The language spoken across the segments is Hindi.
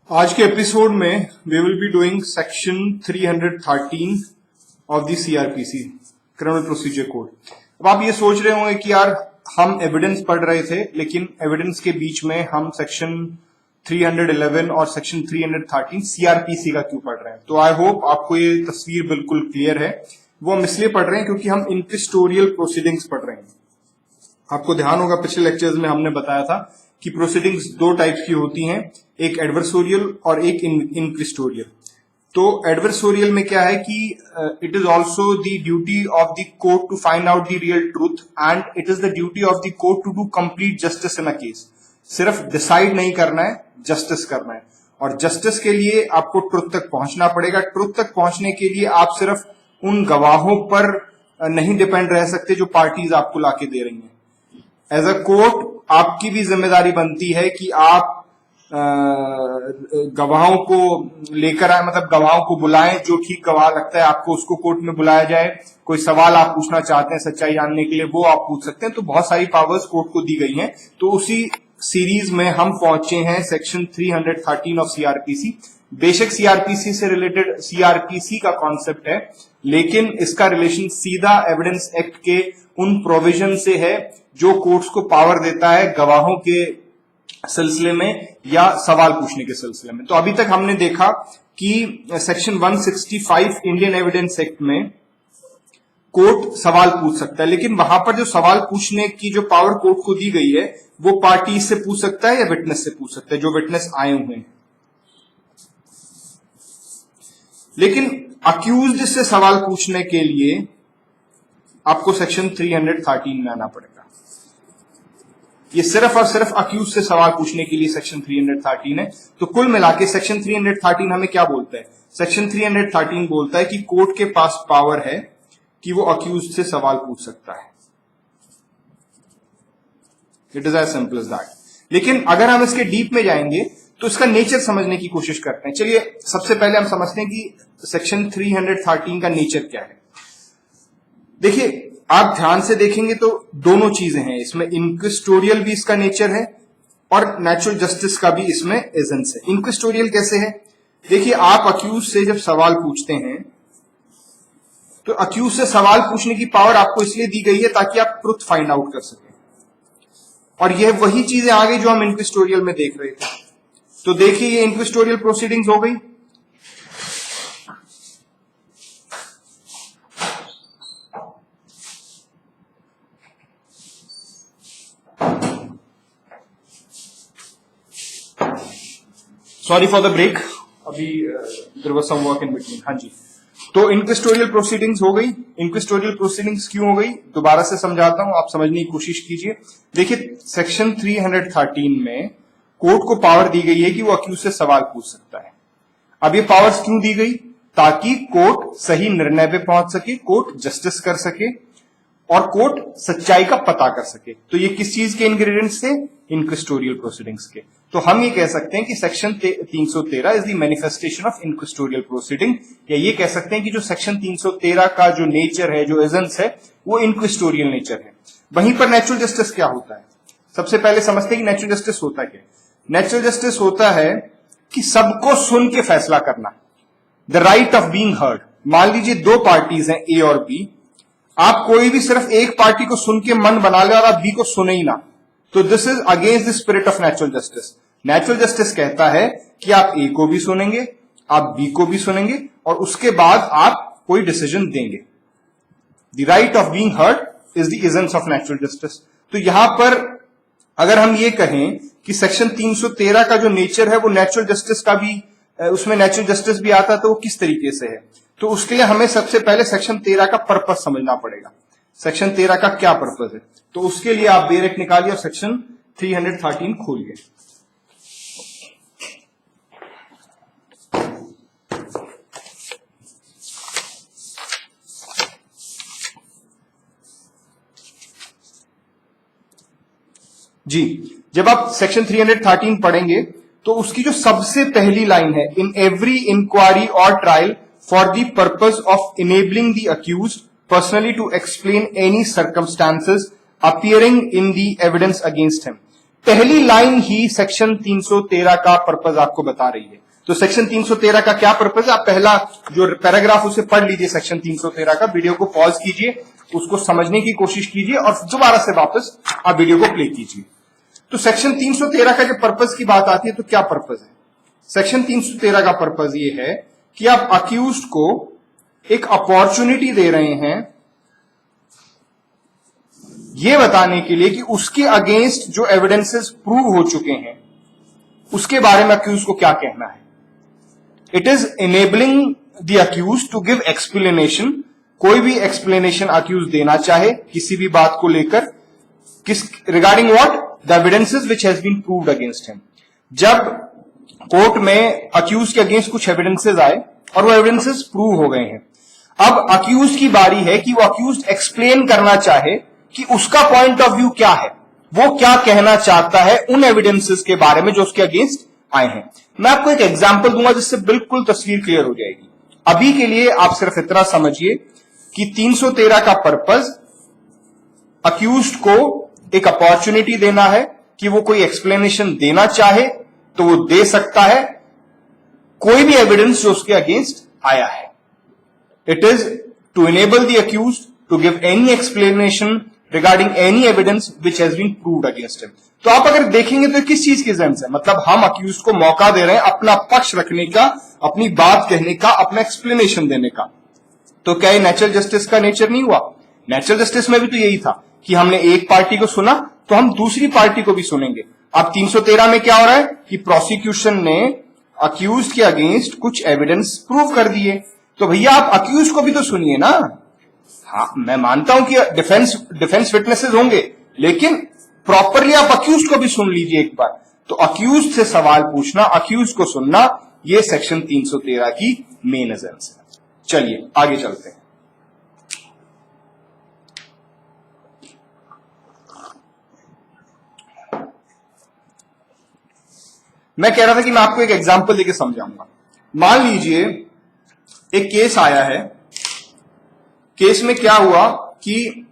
आज के एपिसोड में we will be doing section 313 of the CrPC criminal procedure code. अब आप ये सोच रहे होंगे कि यार हम एविडेंस पढ़ रहे थे, लेकिन एविडेंस के बीच में हम सेक्शन 311 और सेक्शन 313 सीआरपीसी का क्यों पढ़ रहे हैं। तो आई होप आपको ये तस्वीर बिल्कुल क्लियर है। वो हम इसलिए पढ़ रहे हैं क्योंकि हम इंक्विजिटोरियल प्रोसीडिंग्स पढ़ रहे हैं। आपको ध्यान होगा पिछले लेक्चर्स में हमने बताया था कि प्रोसीडिंग्स दो टाइप्स की होती हैं, एक एडवर्सोरियल और एक इंक्विजिटोरियल। तो एडवर्सोरियल में क्या है कि it is also the duty of the court to find out the real truth and it is the duty of the court to do complete justice in a case. सिर्फ डिसाइड नहीं करना है, जस्टिस करना है। और जस्टिस के लिए आपको ट्रुथ तक पहुंचना पड़ेगा। ट्रुथ तक पहुंचने के लिए आप सिर्फ उन गवाहों पर नहीं डिपेंड रह सकते जो पार्टीज आपको लाके दे रही हैं। एज अ कोर्ट आपकी भी जिम्मेदारी बनती है कि आप गवाहों को लेकर आए, मतलब गवाहों को बुलाएं। जो ठीक गवाह लगता है आपको उसको कोर्ट में बुलाया जाए। कोई सवाल आप पूछना चाहते हैं सच्चाई जानने के लिए, वो आप पूछ सकते हैं। तो बहुत सारी पावर्स कोर्ट को दी गई हैं। तो उसी सीरीज में हम पहुंचे हैं सेक्शन 313 ऑफ सीआरपीसी। बेशक सीआरपीसी से रिलेटेड सीआरपीसी का कॉन्सेप्ट है, लेकिन इसका रिलेशन सीधा एविडेंस एक्ट के उन प्रोविजन से है जो कोर्ट्स को पावर देता है गवाहों के सिलसिले में या सवाल पूछने के सिलसिले में। तो अभी तक हमने देखा कि सेक्शन 165 इंडियन एविडेंस एक्ट में कोर्ट सवाल पूछ सकता है, लेकिन वहां पर जो सवाल पूछने की जो पावर कोर्ट को दी गई है वो पार्टी से पूछ सकता है या विटनेस से पूछ सकता है, जो विटनेस आए हुए हैं। लेकिन अक्यूज्ड से सवाल पूछने के लिए आपको सेक्शन 313 में आना पड़ेगा। ये सिर्फ और सिर्फ अक्यूज से सवाल पूछने के लिए सेक्शन 313 है। तो कुल मिला के सेक्शन 313 हमें क्या बोलता है? सेक्शन 313 बोलता है कि कोर्ट के पास पावर है कि वो अक्यूज से सवाल पूछ सकता है। It is as simple as that. लेकिन अगर हम इसके डीप में जाएंगे तो इसका नेचर समझने की कोशिश करते हैं। चलिए सबसे पहले हम समझते हैं कि सेक्शन 313 का नेचर क्या है। देखिए, आप ध्यान से देखेंगे तो दोनों चीजें हैं इसमें। इंक्विजिटोरियल भी इसका नेचर है और नेचुरल जस्टिस का भी इसमें एजेंस है। इंक्विजिटोरियल कैसे है? देखिए, आप अक्यूज से जब सवाल पूछते हैं तो अक्यूज से सवाल पूछने की पावर आपको इसलिए दी गई है ताकि आप ट्रुथ फाइंड आउट कर सकें। और यह वही चीजें आ गई जो हम इंक्विजिटोरियल में देख रहे थे। तो देखिए, ये इंक्विजिटोरियल प्रोसीडिंग्स हो गई। सॉरी फॉर द ब्रेक, अभी there was some work in between. हाँ जी, तो इंक्विजिटोरियल प्रोसीडिंग्स हो गई। इंक्विजिटोरियल प्रोसीडिंग्स क्यों हो गई, दोबारा से समझाता हूं, आप समझने की कोशिश कीजिए। देखिए, सेक्शन 313 में कोर्ट को पावर दी गई है कि वो अक्यूज से सवाल पूछ सकता है। अब ये पावर्स क्यों दी गई? ताकि कोर्ट सही निर्णय पे पहुंच सके, कोर्ट जस्टिस कर सके और कोर्ट सच्चाई का पता कर सके। तो ये किस चीज के इंग्रेडिएंट्स थे? इंक्विजिटोरियल प्रोसीडिंग्स के। तो हम ये कह सकते हैं कि section 313 is the manifestation of inquisitorial proceeding, या ये कह सकते हैं कि जो सेक्शन 313 का जो नेचर है, जो एजेंस है, वो इंक्विजिटोरियल नेचर है। वहीं पर नेचुरल जस्टिस क्या होता है? सबसे पहले समझते हैं कि नेचुरल जस्टिस होता क्या है। नेचुरल जस्टिस होता है कि सबको सुन के फैसला करना, the right of being heard. मान लीजिए दो पार्टीज हैं, ए और बी। आप कोई भी सिर्फ एक पार्टी को सुन के मन बना ले और आप बी को सुने ही ना, तो this is against the spirit of natural justice. Natural justice कहता है कि आप ए को भी सुनेंगे, आप बी को भी सुनेंगे और उसके बाद आप कोई डिसीजन देंगे। The right of being heard is the essence of natural justice. तो यहां पर अगर हम ये कहें कि सेक्शन 313 का जो नेचर है वो नेचुरल जस्टिस का भी, उसमें नेचुरल जस्टिस भी आता है, तो वो किस तरीके से है? तो उसके लिए हमें सबसे पहले सेक्शन 13 का पर्पस समझना पड़ेगा। सेक्शन 13 का क्या पर्पस है? तो उसके लिए आप बेरेक निकालिए और सेक्शन 313 खोलिए। जी, जब आप सेक्शन 313 पढ़ेंगे तो उसकी जो सबसे पहली लाइन है, इन एवरी इंक्वायरी और trial for the purpose of enabling the accused personally to explain any circumstances appearing in the evidence against him. पहली लाइन ही सेक्शन 313 का पर्पज आपको बता रही है। तो सेक्शन 313 का क्या पर्पज है, आप पहला जो पैराग्राफ उसे पढ़ लीजिए सेक्शन 313 का, वीडियो को पॉज कीजिए, उसको समझने की कोशिश कीजिए और दोबारा से वापस आप वीडियो को प्ले कीजिए। तो सेक्शन 313 का जब पर्पज की बात आती है तो क्या पर्पज है? सेक्शन 313 का पर्पज ये है कि आप अक्यूज्ड को एक अपॉर्चुनिटी दे रहे हैं ये बताने के लिए कि उसके अगेंस्ट जो एविडेंसेस प्रूव हो चुके हैं उसके बारे में अक्यूज को क्या कहना है। It is enabling the accuse to give explanation, कोई भी एक्सप्लेनेशन अक्यूज देना चाहे किसी भी बात को लेकर, किस regarding what the evidences which has been proved against him. जब कोर्ट में अक्यूज के अगेंस्ट कुछ एविडेंसेस आए और वो एविडेंसेस प्रूव हो गए हैं, अब अक्यूज की बारी है कि वो अक्यूज एक्सप्लेन करना चाहे कि उसका पॉइंट ऑफ व्यू क्या है, वो क्या कहना चाहता है उन एविडेंसेस के बारे में जो उसके अगेंस्ट आए हैं। मैं आपको एक एग्जांपल दूंगा जिससे बिल्कुल तस्वीर क्लियर हो जाएगी। अभी के लिए आप सिर्फ इतना समझिए कि 313 का पर्पज अक्यूज्ड को एक अपॉर्चुनिटी देना है कि वो कोई एक्सप्लेनेशन देना चाहे तो वो दे सकता है, कोई भी एविडेंस जो उसके अगेंस्ट आया है। It is to enable the accused to give any explanation regarding any evidence which has been proved against him. तो आप अगर देखेंगे तो किस चीज की सेंस है, मतलब हम अक्यूज को मौका दे रहे हैं अपना पक्ष रखने का, अपनी बात कहने का, अपना एक्सप्लेनेशन देने का। तो क्या ये नेचुरल जस्टिस का नेचर नहीं हुआ? नेचुरल जस्टिस में भी तो यही था कि हमने एक पार्टी को सुना तो हम दूसरी पार्टी को भी सुनेंगे। अब 313 में क्या हो रहा है कि प्रोसिक्यूशन ने अक्यूज के अगेंस्ट कुछ एविडेंस प्रूव कर दिए, तो भैया आप अक्यूज को भी तो सुनिए ना। हाँ, मैं मानता हूं कि डिफेंस विटनेसेस होंगे, लेकिन प्रॉपरली आप अक्यूज को भी सुन लीजिए एक बार। तो अक्यूज से सवाल पूछना, अक्यूज को सुनना, ये सेक्शन 313 की मेन एसेंस है। चलिए आगे चलते हैं। मैं कह रहा था कि मैं आपको एक एग्जांपल देके समझाऊंगा। मान लीजिए एक केस आया है, केस में क्या हुआ कि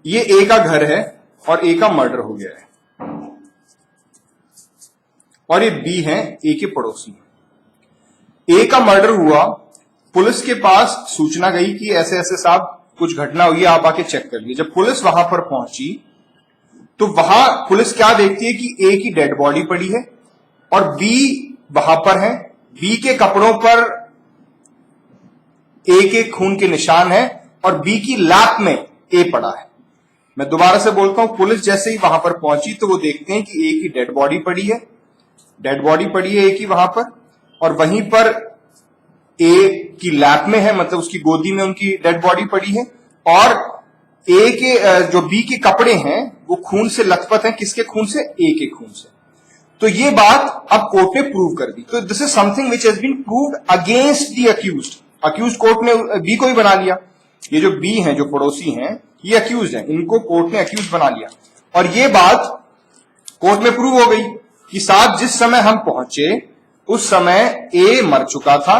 ये ए का घर है और ए का मर्डर हो गया है और ये बी है ए के पड़ोसी। ए का मर्डर हुआ, पुलिस के पास सूचना गई कि ऐसे ऐसे साहब कुछ घटना हुई है, आप आके चेक कर लीजिए। जब पुलिस वहां पर पहुंची तो वहां पुलिस क्या देखती है कि ए की डेड बॉडी पड़ी है और बी वहां पर है, बी के कपड़ों पर ए के खून के निशान है और बी की लैप में ए पड़ा है। मैं दोबारा से बोलता हूं, पुलिस जैसे ही वहां पर पहुंची तो वो देखते हैं कि ए की डेड बॉडी पड़ी है, डेड बॉडी पड़ी है ए की वहां पर, और वहीं पर ए की लैप में है, मतलब उसकी गोदी में उनकी डेड बॉडी पड़ी है, और ए के जो बी के कपड़े हैं वो खून से लथपथ हैं। किसके खून से? ए के खून से। तो ये बात अब कोर्ट ने प्रूव कर दी। तो this is something which has been proved against the accused. Accuse court ने बी को ही बना लिया। ये जो बी हैं, जो पड़ोसी हैं, ये अक्यूज हैं, इनको कोर्ट ने अक्यूज बना लिया और ये बात कोर्ट में प्रूव हो गई कि साहब जिस समय हम पहुंचे उस समय ए मर चुका था,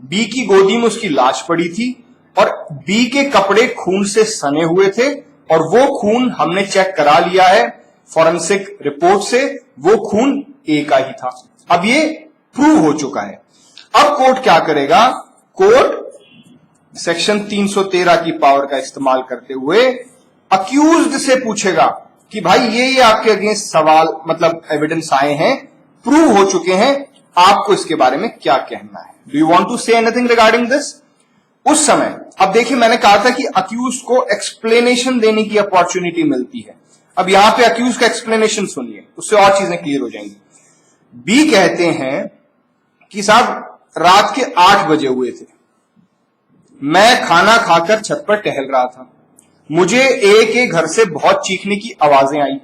बी की गोदी में उसकी लाश पड़ी थी और बी के कपड़े खून से सने हुए थे और वो खून हमने चेक करा लिया है फॉरेंसिक रिपोर्ट से, वो खून ए का ही था। अब ये प्रूव हो चुका है। अब कोर्ट क्या करेगा? कोर्ट सेक्शन 313 की पावर का इस्तेमाल करते हुए अक्यूज्ड से पूछेगा कि भाई ये आपके अगेंस्ट सवाल, मतलब एविडेंस आए हैं, प्रूव हो चुके हैं, आपको इसके बारे में क्या कहना है? Do you want to say anything regarding this? उस समय अब देखिए, मैंने कहा था कि अक्यूज को एक्सप्लेनेशन देने की अपॉर्चुनिटी मिलती है। अब यहां पे अक्यूज का एक्सप्लेनेशन सुनिए, उससे और चीजें क्लियर हो जाएंगी। बी कहते हैं कि साहब रात के 8 बजे हुए थे, मैं खाना खाकर छत पर टहल रहा था, मुझे ए के घर से बहुत चीखने की आवाजें आई।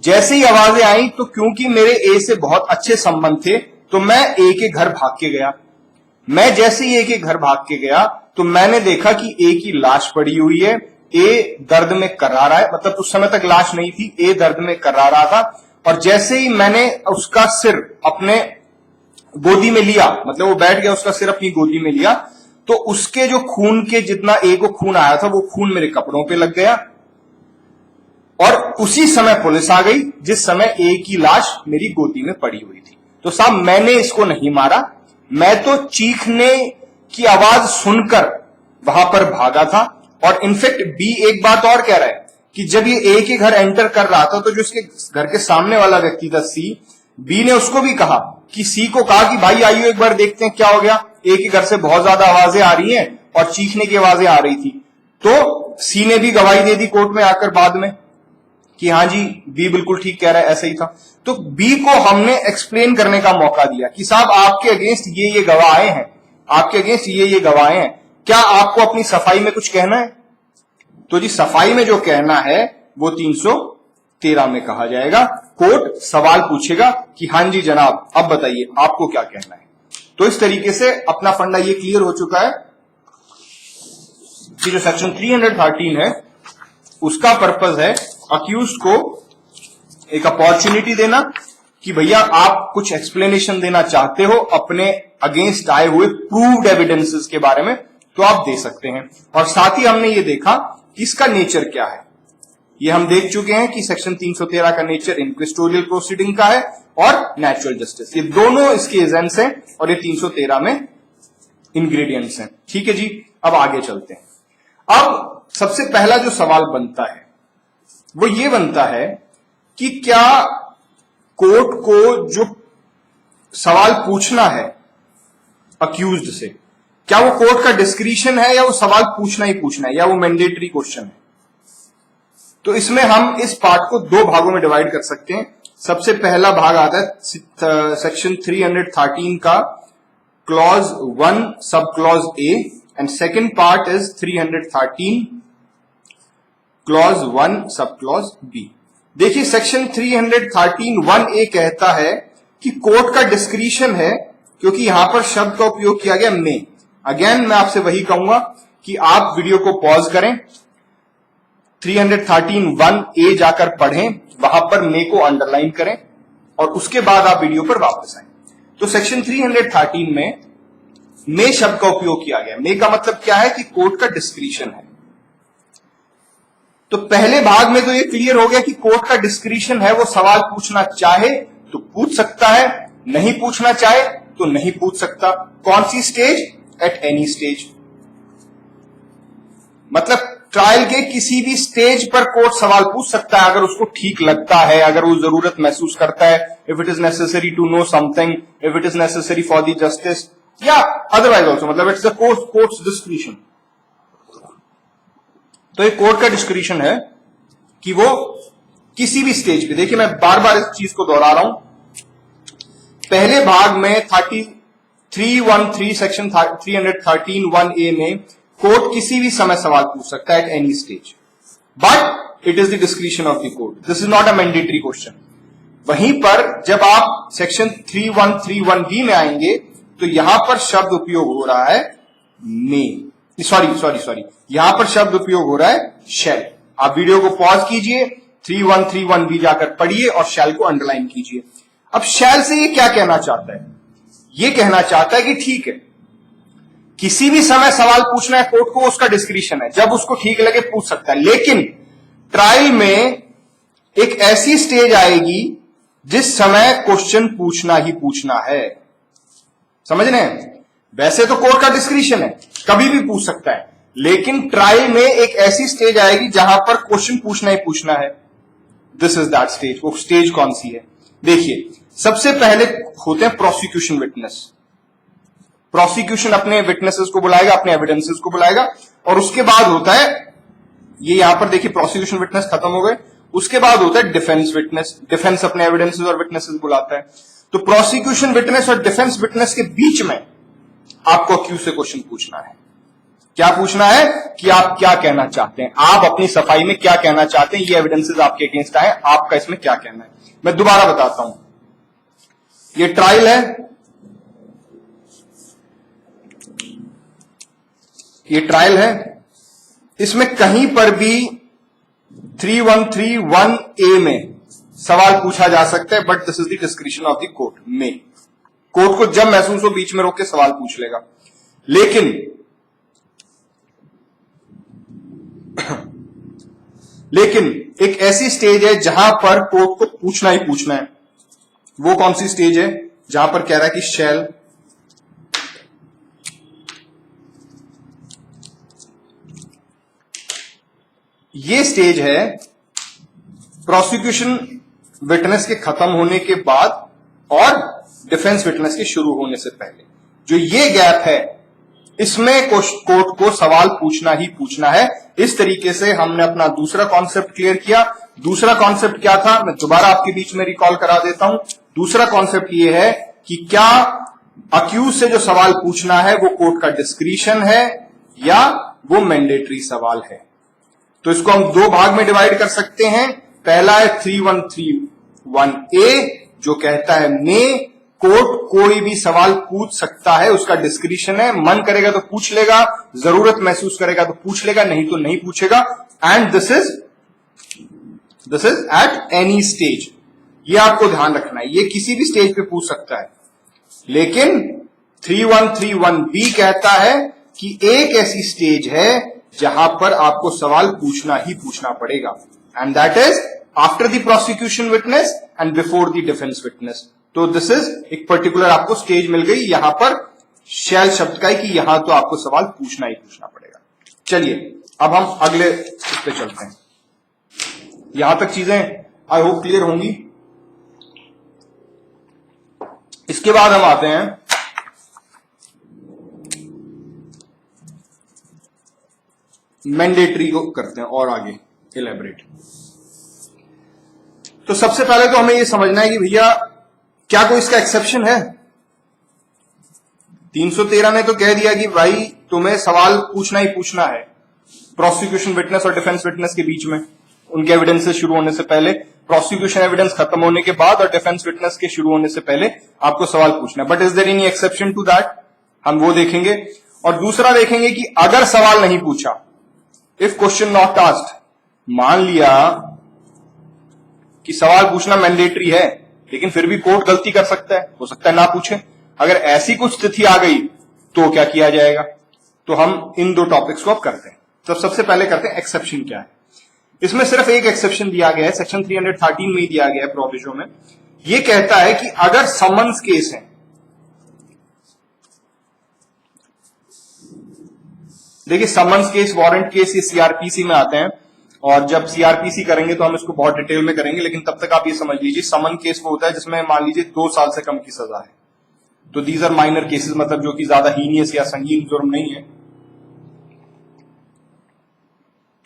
जैसे ही आवाजें आई तो क्योंकि मेरे ए से बहुत अच्छे संबंध थे तो मैं ए के घर भाग के गया। मैं जैसे ही ए के घर भाग के गया तो मैंने देखा कि ए की लाश पड़ी हुई है, ए दर्द में कर्रा रहा है, मतलब उस समय तक लाश नहीं थी, ए दर्द में कर्रा रहा था, और जैसे ही मैंने उसका सिर अपने गोदी में लिया, मतलब वो बैठ गया, उसका सिर अपनी गोदी में लिया, तो उसके जो खून के जितना ए को खून आया था वो खून मेरे कपड़ों पे लग गया और उसी समय पुलिस आ गई जिस समय ए की लाश मेरी गोदी में पड़ी हुई थी। तो साहब मैंने इसको नहीं मारा, मैं तो चीखने की आवाज सुनकर वहां पर भागा था। और इनफैक्ट बी एक बात और कह रहा है कि जब ये ए के घर एंटर कर रहा था तो जो उसके घर के सामने वाला व्यक्ति था सी, बी ने उसको भी कहा कि सी को कहा कि भाई आइयो एक बार देखते हैं क्या हो गया, ए के घर से बहुत ज्यादा आवाजें आ रही हैं और चीखने की आवाजें आ रही थी। तो सी ने भी गवाही दे दी कोर्ट में आकर बाद में कि हाँ जी बी बिल्कुल ठीक कह रहा है, ऐसा ही था। तो बी को हमने एक्सप्लेन करने का मौका दिया कि साहब आपके अगेंस्ट ये गवाहें हैं, आपके अगेंस्ट ये गवाहें हैं, क्या आपको अपनी सफाई में कुछ कहना है? तो जी सफाई में जो कहना है वो 313 में कहा जाएगा। कोर्ट सवाल पूछेगा कि हाँ जी जनाब अब बताइए आपको क्या कहना है। तो इस तरीके से अपना फंडा ये क्लियर हो चुका है कि जो सेक्शन 313 है उसका पर्पस है अक्यूज्ड को एक अपॉर्चुनिटी देना कि भैया आप कुछ एक्सप्लेनेशन देना चाहते हो अपने अगेंस्ट आए हुए प्रूव्ड एविडेंसेस के बारे में तो आप दे सकते हैं। और साथ ही हमने ये देखा कि इसका नेचर क्या है, ये हम देख चुके हैं कि सेक्शन 313 का नेचर इंक्विजिटोरियल प्रोसीडिंग का है और नेचुरल जस्टिस, ये दोनों इसके एजेंट्स हैं और ये 313 में इंग्रेडिएंट्स हैं। ठीक है जी, अब आगे चलते हैं। अब सबसे पहला जो सवाल बनता है वो ये बनता है कि क्या कोर्ट को जो सवाल पूछना है अक्यूज्ड से, क्या वो कोर्ट का डिस्क्रिशन है या वो सवाल पूछना ही पूछना है या वो मैंडेटरी क्वेश्चन है? तो इसमें हम इस पार्ट को दो भागों में डिवाइड कर सकते हैं। सबसे पहला भाग आता है सेक्शन 313 का clause 1 sub clause A and second part is 313 clause 1 sub clause B. देखिए सेक्शन 313 1A कहता है कि कोर्ट का डिस्क्रिशन है क्योंकि यहां पर शब्द का उपयोग किया गया मे। अगेन मैं आपसे वही कहूंगा कि आप वीडियो को पॉज करें, 313 1A जाकर पढ़ें, वहां पर मे को अंडरलाइन करें और उसके बाद आप वीडियो पर वापस आए। तो सेक्शन 313 में मे शब्द का उपयोग किया गया। मे का मतलब क्या है कि कोर्ट का डिस्क्रिशन है। तो पहले भाग में तो ये क्लियर हो गया कि कोर्ट का डिस्क्रिशन है, वो सवाल पूछना चाहे तो पूछ सकता है, नहीं पूछना चाहे तो नहीं पूछ सकता। कौन सी स्टेज? At any stage. मतलब ट्रायल के किसी भी स्टेज पर कोर्ट सवाल पूछ सकता है अगर उसको ठीक लगता है, अगर वो जरूरत महसूस करता है, if it is necessary to know something, if it is necessary for the justice या अदरवाइज ऑल्सो, मतलब इट्स द कोर्ट्स डिस्क्रिशन। तो एक कोर्ट का डिस्क्रिशन है कि वो किसी भी स्टेज पे, देखिए मैं बार बार इस चीज को दोहरा रहा हूं, पहले भाग में 313 सेक्शन 313 1A में कोर्ट किसी भी समय सवाल पूछ सकता है at any stage, but it is the discretion of the court, this is not a mandatory question. वहीं पर जब आप सेक्शन 3131B में आएंगे तो यहां पर शब्द उपयोग हो रहा है मे, सॉरी यहां पर शब्द उपयोग हो रहा है शैल। आप वीडियो को पॉज कीजिए, 3131B जाकर पढ़िए और शैल को अंडरलाइन कीजिए। अब शैल से ये क्या कहना चाहता है? ये कहना चाहता है कि ठीक है, किसी भी समय सवाल पूछना है कोर्ट को, उसका डिस्क्रिशन है, जब उसको ठीक लगे पूछ सकता है, लेकिन ट्रायल में एक ऐसी स्टेज आएगी जिस समय क्वेश्चन पूछना ही पूछना है। समझ रहे हैं? वैसे तो कोर्ट का डिस्क्रिशन है, कभी भी पूछ सकता है, लेकिन ट्रायल में एक ऐसी स्टेज आएगी जहां पर क्वेश्चन पूछना ही पूछना है। This is that stage. वो स्टेज कौन सी है? देखिए, सबसे पहले होते हैं प्रोसिक्यूशन विटनेस। प्रोसिक्यूशन अपने विटनेसेस को बुलाएगा, अपने एविडेंसेस को बुलाएगा, और उसके बाद होता है, ये यहां पर देखिए प्रोसिक्यूशन विटनेस खत्म हो गए, उसके बाद होता है डिफेंस विटनेस। डिफेंस अपने एविडेंसेस और विटनेसेस बुलाता है। तो प्रोसिक्यूशन विटनेस और डिफेंस विटनेस के बीच में आपको अक्यूज से क्वेश्चन पूछना है। क्या पूछना है? कि आप क्या कहना चाहते हैं, आप अपनी सफाई में क्या कहना चाहते हैं, ये एविडेंसेस आपके अगेंस्ट आए, आपका इसमें क्या कहना है। मैं दोबारा बताता हूं, ये ट्रायल है, ये ट्रायल है, इसमें कहीं पर भी 3131A में सवाल पूछा जा सकता है, but this is the discretion of the court. में कोर्ट को जब महसूस हो बीच में रोक के सवाल पूछ लेगा। लेकिन लेकिन एक ऐसी स्टेज है जहां पर कोर्ट को पूछना ही पूछना है। वो कौन सी स्टेज है? जहां पर कह रहा है कि शैल ये स्टेज है प्रोसिक्यूशन विटनेस के खत्म होने के बाद और डिफेंस विटनेस के शुरू होने से पहले। जो ये गैप है, इसमें कोर्ट को सवाल पूछना ही पूछना है। इस तरीके से हमने अपना दूसरा कॉन्सेप्ट क्लियर किया। दूसरा कॉन्सेप्ट क्या था, मैं दोबारा आपके बीच में रिकॉल करा देता हूं। दूसरा कॉन्सेप्ट ये है कि क्या अक्यूज से जो सवाल पूछना है वो कोर्ट का डिस्क्रिशन है या वो मैंडेटरी सवाल है। तो इसको हम दो भाग में डिवाइड कर सकते हैं। पहला है 3131A जो कहता है मे कोर्ट कोई भी सवाल पूछ सकता है, उसका डिस्क्रिशन है, मन करेगा तो पूछ लेगा, जरूरत महसूस करेगा तो पूछ लेगा, नहीं तो नहीं पूछेगा। And this is at any stage. ये आपको ध्यान रखना है, ये किसी भी स्टेज पे पूछ सकता है। लेकिन 3131B कहता है कि एक ऐसी स्टेज है जहां पर आपको सवाल पूछना ही पूछना पड़ेगा, and that is after the prosecution witness and before the defence witness. तो दिस इज एक पर्टिकुलर आपको स्टेज मिल गई यहां पर शैल शब्द का है कि यहां तो आपको सवाल पूछना ही पूछना पड़ेगा। चलिए अब हम अगले इस पे चलते हैं। यहां तक चीजें आई होप क्लियर होंगी। इसके बाद हम आते हैं मैंडेटरी को करते हैं और आगे इलेबरेट। तो सबसे पहले तो हमें यह समझना है कि भैया क्या कोई इसका एक्सेप्शन है। 313 ने तो कह दिया कि भाई तुम्हें सवाल पूछना ही पूछना है प्रोसिक्यूशन विटनेस और डिफेंस विटनेस के बीच में, उनके एविडेंस से शुरू होने से पहले, प्रोसिक्यूशन एविडेंस खत्म होने के बाद और डिफेंस विटनेस के शुरू होने से पहले आपको सवाल पूछना है। But is there any exception to that, हम वो देखेंगे। और दूसरा देखेंगे कि अगर सवाल नहीं पूछा, इफ क्वेश्चन नॉट आस्क्ड, मान लिया कि सवाल पूछना मैंडेटरी है लेकिन फिर भी कोर्ट गलती कर सकता है, हो सकता है ना पूछे। अगर ऐसी कुछ स्थिति आ गई तो क्या किया जाएगा। तो हम इन दो टॉपिक्स को अब करते हैं। तो सबसे पहले करते हैं एक्सेप्शन क्या है। इसमें सिर्फ एक एक्सेप्शन दिया गया है, सेक्शन 313 में ही दिया गया है प्रोविजन में। यह कहता है कि अगर समन्स केस है, देखिए समन्स केस, वारंट केस, ये सीआरपीसी में आते हैं, और जब सीआरपीसी करेंगे तो हम इसको बहुत डिटेल में करेंगे। लेकिन तब तक आप ये समझ लीजिए समन केस वो होता है जिसमें मान लीजिए 2 साल से कम की सजा है। तो दीज आर माइनर केसेस, मतलब जो कि ज्यादा हीनियस या संगीन जुर्म नहीं है,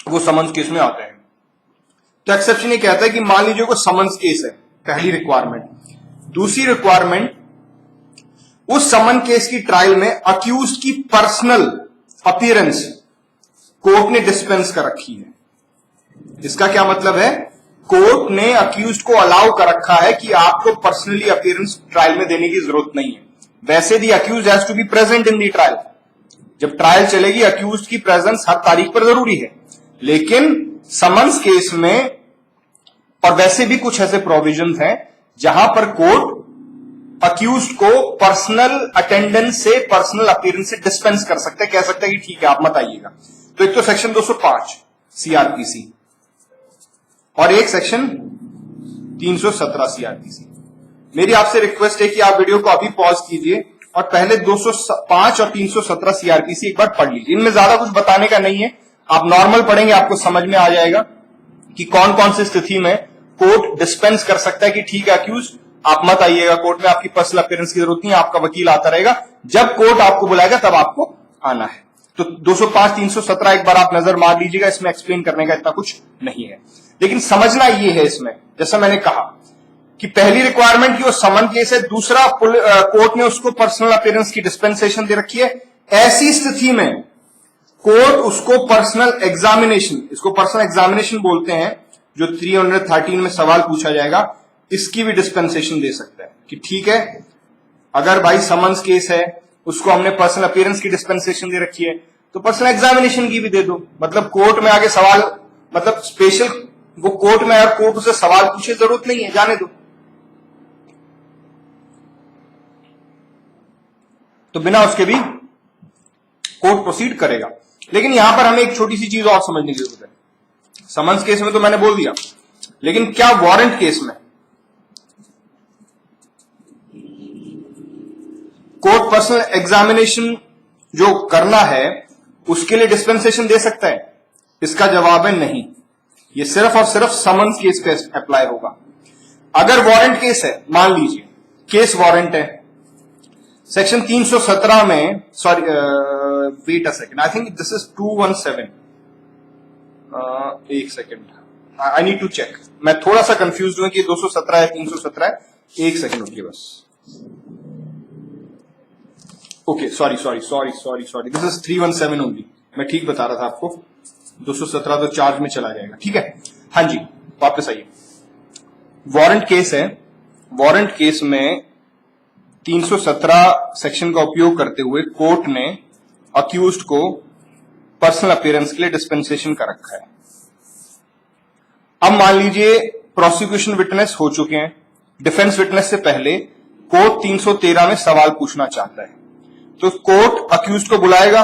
वो समन्स केस में आते हैं। तो एक्सेप्शन ये कहता है कि मान लीजिए कोई समन्स केस है, पहली रिक्वायरमेंट। दूसरी रिक्वायरमेंट, उस समन केस की ट्रायल में अक्यूज की पर्सनल अपीयरेंस कोर्ट ने डिस्पेंस कर रखी है। इसका क्या मतलब है, कोर्ट ने अक्यूज्ड को अलाउ कर रखा है कि आपको पर्सनली अपीयरेंस ट्रायल में देने की जरूरत नहीं है। वैसे the accused has to be present in the trial. जब ट्रायल चलेगी अक्यूज्ड की प्रेजेंस हर तारीख पर जरूरी है। लेकिन समन्स केस में, और वैसे भी कुछ ऐसे प्रोविजन हैं जहां पर कोर्ट अक्यूज्ड को पर्सनल अटेंडेंस से, पर्सनल अपीयरेंस से डिस्पेंस कर सकते हैं, कह सकते हैं कि ठीक है आप मत आइएगा। तो एक तो सेक्शन 205 सीआरपीसी और एक सेक्शन 317 सीआरपीसी। मेरी आपसे रिक्वेस्ट है कि आप वीडियो को अभी पॉज कीजिए और पहले 205 और 317 सीआरपीसी एक बार पढ़ लीजिए। इनमें ज्यादा कुछ बताने का नहीं है, आप नॉर्मल पढ़ेंगे आपको समझ में आ जाएगा कि कौन कौन सी स्थिति में कोर्ट डिस्पेंस कर सकता है कि ठीक है अक्यूज आप मत आइएगा कोर्ट में, आपकी पर्सनल अपीयरेंस की जरूरत नहीं है, आपका वकील आता रहेगा, जब कोर्ट आपको बुलाएगा तब आपको आना है। तो 205 317 एक बार आप नजर मार लीजिएगा, इसमें एक्सप्लेन करने का इतना कुछ नहीं है। लेकिन समझना ये है इसमें, जैसा मैंने कहा कि पहली रिक्वायरमेंट की वो समन केस है, दूसरा कोर्ट ने उसको पर्सनल अपीयरेंस की डिस्पेंसेशन दे रखी है। ऐसी स्थिति में कोर्ट उसको पर्सनल एग्जामिनेशन, इसको पर्सनल एग्जामिनेशन बोलते हैं, जो 313 में सवाल पूछा जाएगा, इसकी भी डिस्पेंसेशन दे सकता है कि ठीक है अगर भाई समन्स केस है, उसको हमने पर्सनल अपीयरेंस की डिस्पेंसेशन दे रखी है, तो पर्सनल एग्जामिनेशन की भी दे दो। मतलब कोर्ट में आगे सवाल, मतलब स्पेशल वो कोर्ट में अगर कोर्ट उसे सवाल पूछे जरूरत नहीं है, जाने दो। तो बिना उसके भी कोर्ट प्रोसीड करेगा। लेकिन यहां पर हमें एक छोटी सी चीज और समझने की जरूरत है। समन्स केस में तो मैंने बोल दिया, लेकिन क्या वारंट केस में कोर्ट पर्सनल एग्जामिनेशन जो करना है उसके लिए डिस्पेंसेशन दे सकता है? इसका जवाब है नहीं, ये सिर्फ और सिर्फ समन्स केस पे अप्लाई होगा। अगर वारंट केस है, मान लीजिए केस वारंट है, सेक्शन 317 में, sorry wait a second, I think this is 217, एक सेकंड, आई नीड टू चेक, मैं थोड़ा सा कंफ्यूज हूं कि 217 है 317 है, एक सेकंड रुकिए बस। Okay sorry, this is 317 only, मैं ठीक बता रहा था आपको, 217 तो चार्ज में चला जाएगा, ठीक है। हाँ जी, वापस आइए। वारंट केस है, वारंट केस में 317 सेक्शन का उपयोग करते हुए कोर्ट ने अक्यूज्ड को पर्सनल अपीयरेंस के लिए डिस्पेंसेशन कर रखा है। अब मान लीजिए प्रोसिक्यूशन विटनेस हो चुके हैं, डिफेंस विटनेस से पहले कोर्ट 313 में सवाल पूछना चाहता है, तो कोर्ट अक्यूज्ड को बुलाएगा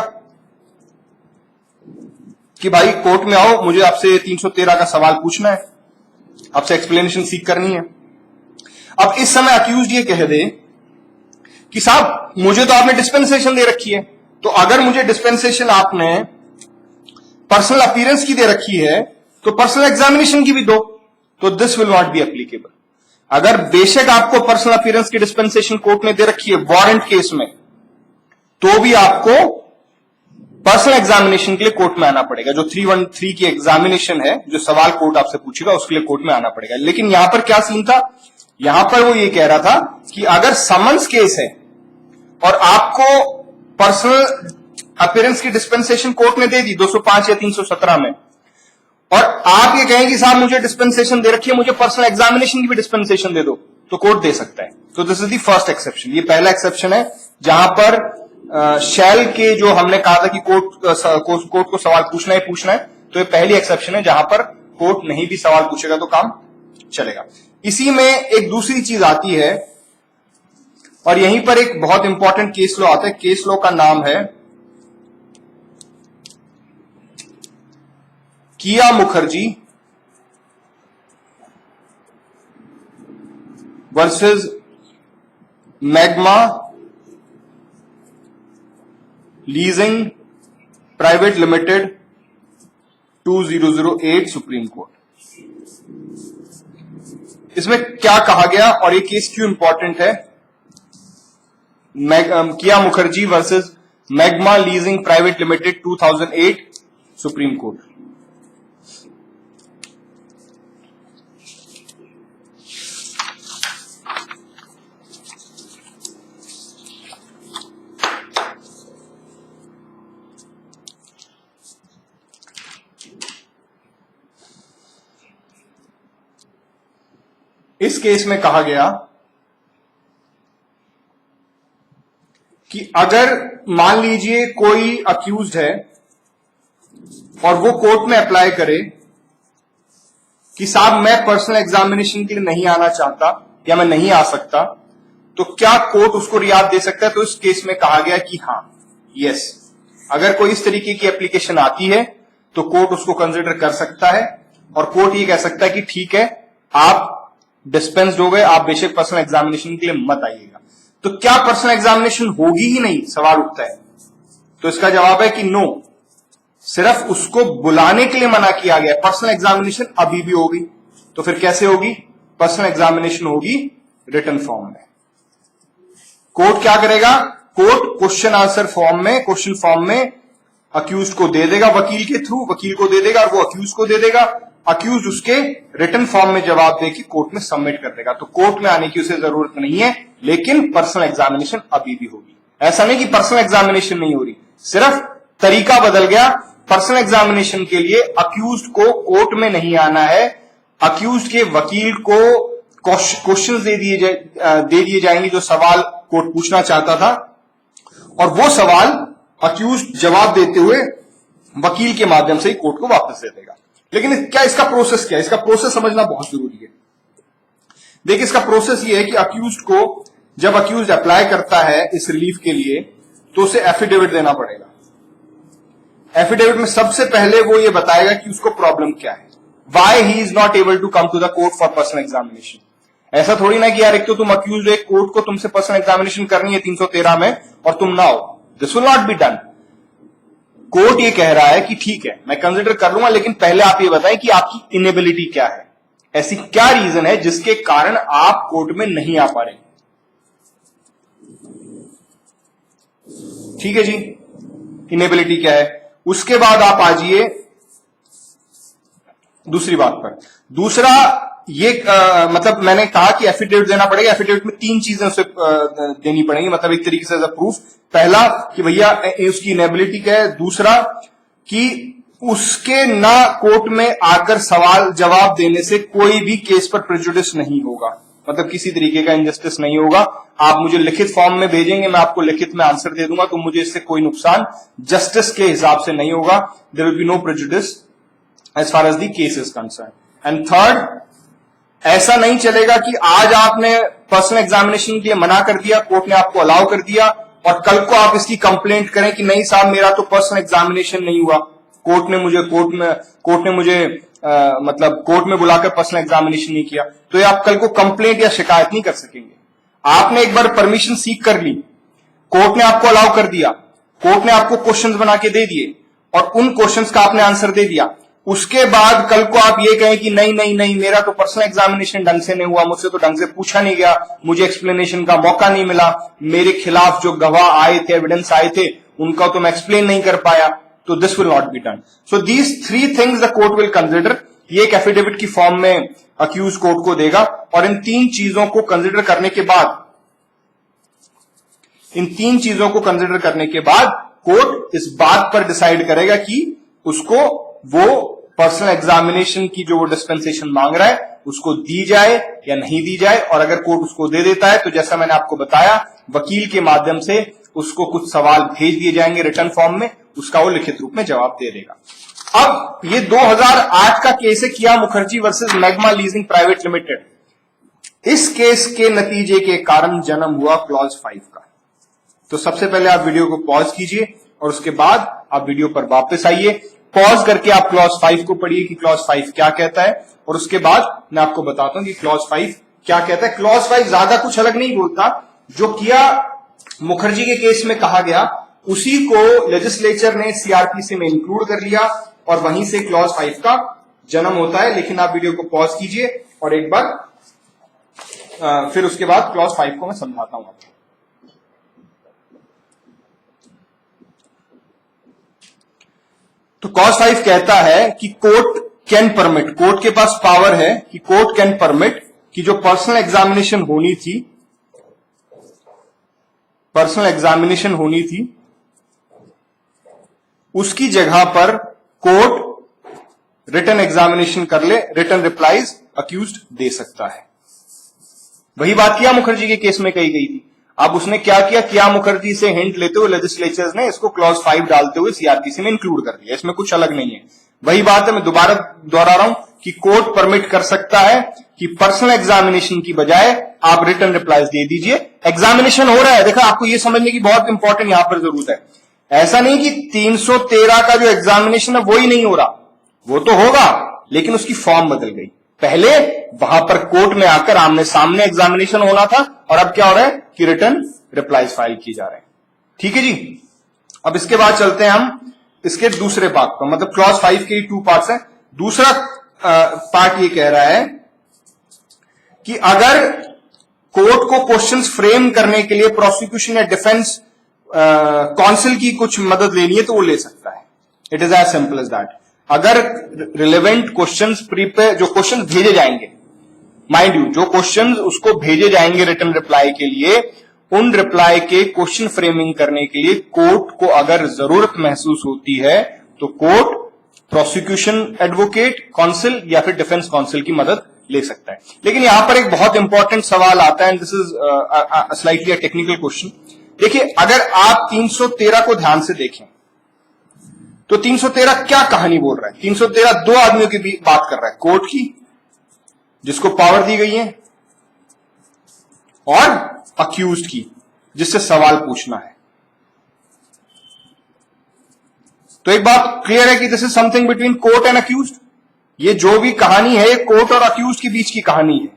कि भाई कोर्ट में आओ, मुझे आपसे 313 का सवाल पूछना है, आपसे एक्सप्लेनेशन सीख करनी है। अब इस समय अक्यूज्ड ये कह दे कि साहब मुझे तो आपने डिस्पेंसेशन दे रखी है, तो अगर मुझे डिस्पेंसेशन आपने पर्सनल अपीयरेंस की दे रखी है तो पर्सनल एग्जामिनेशन की भी दो, तो this will not be applicable. अगर बेशक आपको पर्सनल अपीयरेंस की डिस्पेंसेशन कोर्ट ने दे रखी है वारंट केस में, तो भी आपको पर्सनल एग्जामिनेशन के लिए कोर्ट में आना पड़ेगा। जो 313 की एग्जामिनेशन है, जो सवाल कोर्ट आपसे पूछेगा उसके लिए कोर्ट में आना पड़ेगा। लेकिन यहां पर क्या सीन था, यहां पर वो ये कह रहा था कि अगर समन्स केस है और आपको पर्सनल अपीयरेंस की डिस्पेंसेशन कोर्ट ने दे दी 205 या 317 में, और आप ये कहें कि साहब मुझे डिस्पेंसेशन दे रखी है, मुझे पर्सनल एग्जामिनेशन की भी डिस्पेंसेशन दे दो, तो कोर्ट दे सकता है। तो this is the first exception, ये पहला एक्सेप्शन है जहां पर शैल के जो हमने कहा था कि कोर्ट को सवाल पूछना है, तो ये पहली एक्सेप्शन है जहां पर कोर्ट नहीं भी सवाल पूछेगा तो काम चलेगा। इसी में एक दूसरी चीज आती है, और यहीं पर एक बहुत इंपॉर्टेंट केस लॉ आता है। केस लॉ का नाम है Keya Mukherjee versus Magma leasing private limited 2008 Supreme Court. इसमें क्या कहा गया और ये केस क्यों इंपॉर्टेंट है? Keya Mukherjee versus Magma leasing private limited 2008 Supreme Court. इस केस में कहा गया कि अगर मान लीजिए कोई अक्यूज्ड है और वो कोर्ट में अप्लाई करे कि साहब मैं पर्सनल एग्जामिनेशन के लिए नहीं आना चाहता या मैं नहीं आ सकता, तो क्या कोर्ट उसको रियायत दे सकता है? तो इस केस में कहा गया कि हां, यस, अगर कोई इस तरीके की एप्लीकेशन आती है तो कोर्ट उसको कंसिडर कर सकता है, और कोर्ट ये कह सकता है कि ठीक है, आप डिस्पेंस्ड हो गए, आप बेशक पर्सनल एग्जामिनेशन के लिए मत आइएगा। तो क्या पर्सनल एग्जामिनेशन होगी ही नहीं, सवाल उठता है। तो इसका जवाब है कि नो, सिर्फ उसको बुलाने के लिए मना किया गया, पर्सनल एग्जामिनेशन अभी भी होगी। तो फिर कैसे होगी? पर्सनल एग्जामिनेशन होगी रिटन फॉर्म में। कोर्ट क्या करेगा? कोर्ट क्वेश्चन आंसर फॉर्म में, क्वेश्चन फॉर्म में अक्यूज को दे देगा, वकील के थ्रू वकील को दे देगा, और वो अक्यूज को दे देगा। अक्यूज उसके रिटन फॉर्म में जवाब देके कोर्ट में सबमिट कर देगा। तो कोर्ट में आने की उसे जरूरत नहीं है, लेकिन पर्सनल एग्जामिनेशन अभी भी होगी। ऐसा नहीं कि पर्सनल एग्जामिनेशन नहीं हो रही, सिर्फ तरीका बदल गया। पर्सनल एग्जामिनेशन के लिए अक्यूज्ड को कोर्ट में नहीं आना है, अक्यूज्ड के वकील को क्वेश्चन दे दिए जाएंगे जो सवाल कोर्ट पूछना चाहता था, और वो सवाल अक्यूज्ड जवाब देते हुए वकील के माध्यम से ही कोर्ट को वापस दे देगा। लेकिन क्या इसका प्रोसेस क्या है? इसका प्रोसेस समझना बहुत जरूरी है। देखिए, इसका प्रोसेस ये है कि अक्यूज्ड को, जब अक्यूज्ड अप्लाई करता है इस रिलीफ के लिए, तो उसे एफिडेविट देना पड़ेगा। एफिडेविट में सबसे पहले वो ये बताएगा कि उसको प्रॉब्लम क्या है। Why he is not able to come to the court for personal examination. ऐसा थोड़ी ना कि यार एक तो तुम अक्यूज हो, एक कोर्ट को तुमसे पर्सनल एग्जामिनेशन करनी है 313 में और तुम ना हो, this will not be done. Court ये कह रहा है कि ठीक है मैं कंसिडर कर लूंगा, लेकिन पहले आप ये बताएं कि आपकी इनेबिलिटी क्या है, ऐसी क्या रीजन है जिसके कारण आप कोर्ट में नहीं आ पा रहे। ठीक है जी, इनेबिलिटी क्या है। उसके बाद आप आ जाइए दूसरी बात पर। दूसरा ये मतलब मैंने कहा कि एफिडेविट देना पड़ेगा। एफिडेविट में 3 चीजें उसे देनी पड़ेंगी, मतलब एक तरीके से एज अ प्रूफ। पहला कि भैया उसकी इनेबिलिटी क्या है, दूसरा कि उसके ना कोर्ट में आकर सवाल जवाब देने से कोई भी केस पर प्रेजुडिस नहीं होगा, मतलब किसी तरीके का इंजस्टिस नहीं होगा। आप मुझे लिखित फॉर्म में भेजेंगे, मैं आपको लिखित में आंसर दे दूंगा, तो मुझे इससे कोई नुकसान जस्टिस के हिसाब से नहीं होगा। There will be no prejudice as far as the case is concerned. And third, ऐसा नहीं चलेगा कि आज आपने पर्सनल एग्जामिनेशन के लिए मना कर दिया, कोर्ट ने आपको अलाउ कर दिया, और कल को आप इसकी कंप्लेंट करें कि नहीं साहब मेरा तो पर्सनल एग्जामिनेशन नहीं हुआ, कोर्ट ने मुझे मतलब कोर्ट में बुलाकर पर्सनल एग्जामिनेशन नहीं किया, तो ये आप कल को कंप्लेंट या शिकायत नहीं कर सकेंगे। आपने एक बार परमिशन सीख कर ली, कोर्ट ने आपको अलाउ कर दिया, कोर्ट ने आपको क्वेश्चंस बना के दे दिए और उन क्वेश्चंस का आपने आंसर दे दिया, उसके बाद कल को आप ये कहें कि नहीं नहीं नहीं मेरा तो पर्सनल एग्जामिनेशन ढंग से नहीं हुआ, मुझसे तो ढंग से पूछा नहीं गया, मुझे एक्सप्लेनेशन का मौका नहीं मिला, मेरे खिलाफ जो गवाह आए थे, एविडेंस आए थे, उनका तो मैं एक्सप्लेन नहीं कर पाया, तो this will not be done. So these 3 things the court will consider. ये एक एफिडेविट की फॉर्म में अक्यूज कोर्ट को देगा, और इन 3 चीजों को कंसिडर करने के बाद कोर्ट इस बात पर डिसाइड करेगा कि उसको वो पर्सनल एग्जामिनेशन की जो वो डिस्पेंसेशन मांग रहा है उसको दी जाए या नहीं दी जाए। और अगर कोर्ट उसको दे देता है तो जैसा मैंने आपको बताया, वकील के माध्यम से उसको कुछ सवाल भेज दिए जाएंगे रिटर्न फॉर्म में, उसका वो लिखित रूप में जवाब दे देगा। अब ये 2008 का केस है, Keya Mukherjee versus Magma leasing private limited. इस केस के नतीजे के कारण जन्म हुआ क्लॉज 5 का। तो सबसे पहले आप वीडियो को पॉज कीजिए और उसके बाद आप वीडियो पर वापस आइए, पॉज करके आप क्लॉज 5 को पढ़िए कि क्लॉज 5 क्या कहता है, और उसके बाद मैं आपको बताता हूं कि क्लॉज 5 क्या कहता है। क्लॉज 5 ज्यादा कुछ अलग नहीं बोलता, जो किया मुखर्जी के केस में कहा गया उसी को लेजिस्लेचर ने सीआरपीसी में इंक्लूड कर लिया और वहीं से क्लॉज 5 का जन्म होता है। लेकिन आप वीडियो को पॉज कीजिए और एक बार फिर उसके बाद क्लॉज 5 को मैं समझाता हूं आपको। तो क्लॉज 5 कहता है कि कोर्ट कैन परमिट, कोर्ट के पास पावर है कि कोर्ट कैन परमिट कि जो पर्सनल एग्जामिनेशन होनी थी उसकी जगह पर कोर्ट रिटन एग्जामिनेशन कर ले, रिटन रिप्लाईज अक्यूज्ड दे सकता है। वही बात किया मुखर्जी के केस में कही गई थी। अब उसने क्या किया मुखर्जी से हिंट लेते हुए लेजिस्लेचर्स ने इसको क्लॉज 5 डालते हुए सीआरपीसी में इंक्लूड कर दिया। इसमें कुछ अलग नहीं है, वही बात है, मैं दोबारा दोहरा रहा हूं कि कोर्ट परमिट कर सकता है कि पर्सनल एग्जामिनेशन की बजाय आप रिटन रिप्लाईज दे दीजिए। एग्जामिनेशन हो रहा है, देखा आपको ये समझने की बहुत इंपॉर्टेंट यहां पर जरूरत है। ऐसा नहीं कि 313 का जो एग्जामिनेशन है वो ही नहीं हो रहा, वो तो होगा लेकिन उसकी फॉर्म बदल गई। पहले वहां पर कोर्ट में आकर आमने सामने एग्जामिनेशन होना था और अब क्या हो रहा है कि रिटर्न रिप्लाईज फाइल किए जा रहे हैं। ठीक है जी। अब इसके बाद चलते हैं हम इसके दूसरे पार्ट पर, मतलब क्लॉज 5 के 2 पार्ट्स हैं। दूसरा पार्ट ये कह रहा है कि अगर कोर्ट को क्वेश्चंस फ्रेम करने के लिए प्रोसिक्यूशन या डिफेंस काउंसिल की कुछ मदद लेनी है तो वो ले सकता है। It is as simple as that. अगर रिलेवेंट क्वेश्चंस जो क्वेश्चंस भेजे जाएंगे, माइंड यू, जो क्वेश्चंस उसको भेजे जाएंगे रिटन रिप्लाई के लिए, उन रिप्लाई के क्वेश्चन फ्रेमिंग करने के लिए कोर्ट को अगर जरूरत महसूस होती है तो कोर्ट प्रोसिक्यूशन एडवोकेट काउंसिल या फिर डिफेंस काउंसिल की मदद ले सकता है। लेकिन यहां पर एक बहुत इंपॉर्टेंट सवाल आता है, this is slightly a technical question. देखिए, अगर आप 313 को ध्यान से देखें तो 313 क्या कहानी बोल रहा है। 313 दो आदमियों की बात कर रहा है, कोर्ट की जिसको पावर दी गई है और अक्यूज्ड की जिससे सवाल पूछना है। तो एक बात क्लियर है कि this is something between court and accused. ये जो भी कहानी है ये कोर्ट और अक्यूज के बीच की कहानी है,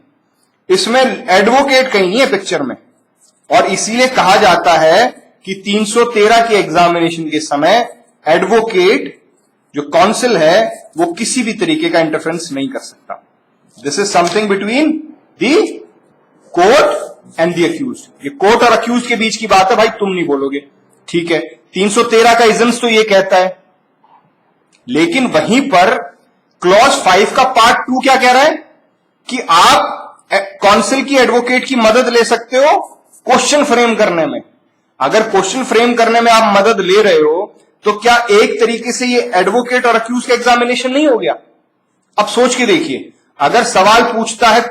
इसमें एडवोकेट कहीं नहीं है पिक्चर में। और इसीलिए कहा जाता है कि 313 के एग्जामिनेशन के समय एडवोकेट जो काउंसिल है वो किसी भी तरीके का इंटरफेरेंस नहीं कर सकता। This is something between the court and the accuse. ये कोर्ट और अक्यूज के बीच की बात है भाई, तुम नहीं बोलोगे, ठीक है। 313 का इजम्स तो ये कहता है, लेकिन वहीं पर क्लॉज 5 का पार्ट 2 क्या कह रहा है कि आप काउंसिल की, एडवोकेट की मदद ले सकते हो क्वेश्चन फ्रेम करने में। अगर क्वेश्चन फ्रेम करने में आप मदद ले रहे हो तो क्या एक तरीके से ये एडवोकेट और अक्यूज का एग्जामिनेशन नहीं हो गया? अब सोच के देखिए, अगर सवाल पूछता है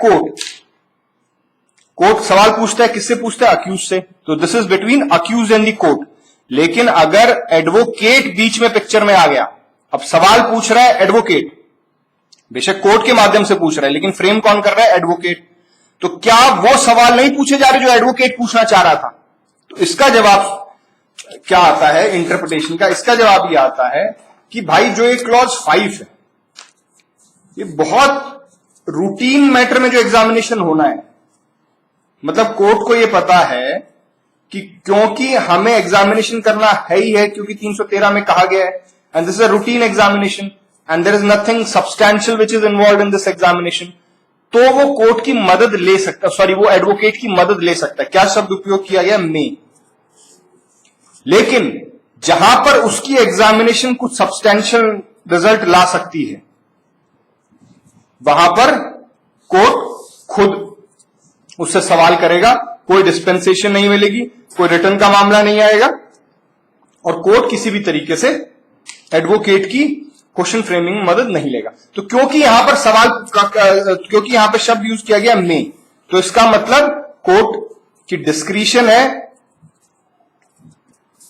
कोर्ट सवाल पूछता है, किससे पूछता है? अक्यूज से, तो this is between accuse and the court. लेकिन अगर एडवोकेट बीच में पिक्चर में आ गया, अब सवाल पूछ रहा है एडवोकेट, बेशक कोर्ट के माध्यम से पूछ रहा है, लेकिन फ्रेम कौन कर रहा है? एडवोकेट। तो क्या वो सवाल नहीं पूछे जा रहे जो एडवोकेट पूछना चाह रहा था? तो इसका जवाब क्या आता है इंटरप्रिटेशन का? इसका जवाब यह आता है कि भाई जो ये क्लॉज 5 है, ये बहुत रूटीन मैटर में जो एग्जामिनेशन होना है, मतलब कोर्ट को ये पता है कि क्योंकि हमें एग्जामिनेशन करना है ही है, क्योंकि 313 में कहा गया है, and this is a routine examination and there is nothing substantial which is involve in this examination, तो वो कोर्ट की मदद ले सकता, सॉरी वो एडवोकेट की मदद ले सकता है। क्या शब्द उपयोग किया गया? में। लेकिन जहां पर उसकी एग्जामिनेशन कुछ सब्सटैंशियल रिजल्ट ला सकती है, वहां पर कोर्ट खुद उससे सवाल करेगा, कोई डिस्पेंसेशन नहीं मिलेगी, कोई रिटर्न का मामला नहीं आएगा, और कोर्ट किसी भी तरीके से एडवोकेट की क्वेश्चन फ्रेमिंग में मदद नहीं लेगा। तो क्योंकि यहां पर क्योंकि यहां पर शब्द यूज किया गया में, तो इसका मतलब कोर्ट की डिस्क्रिशन है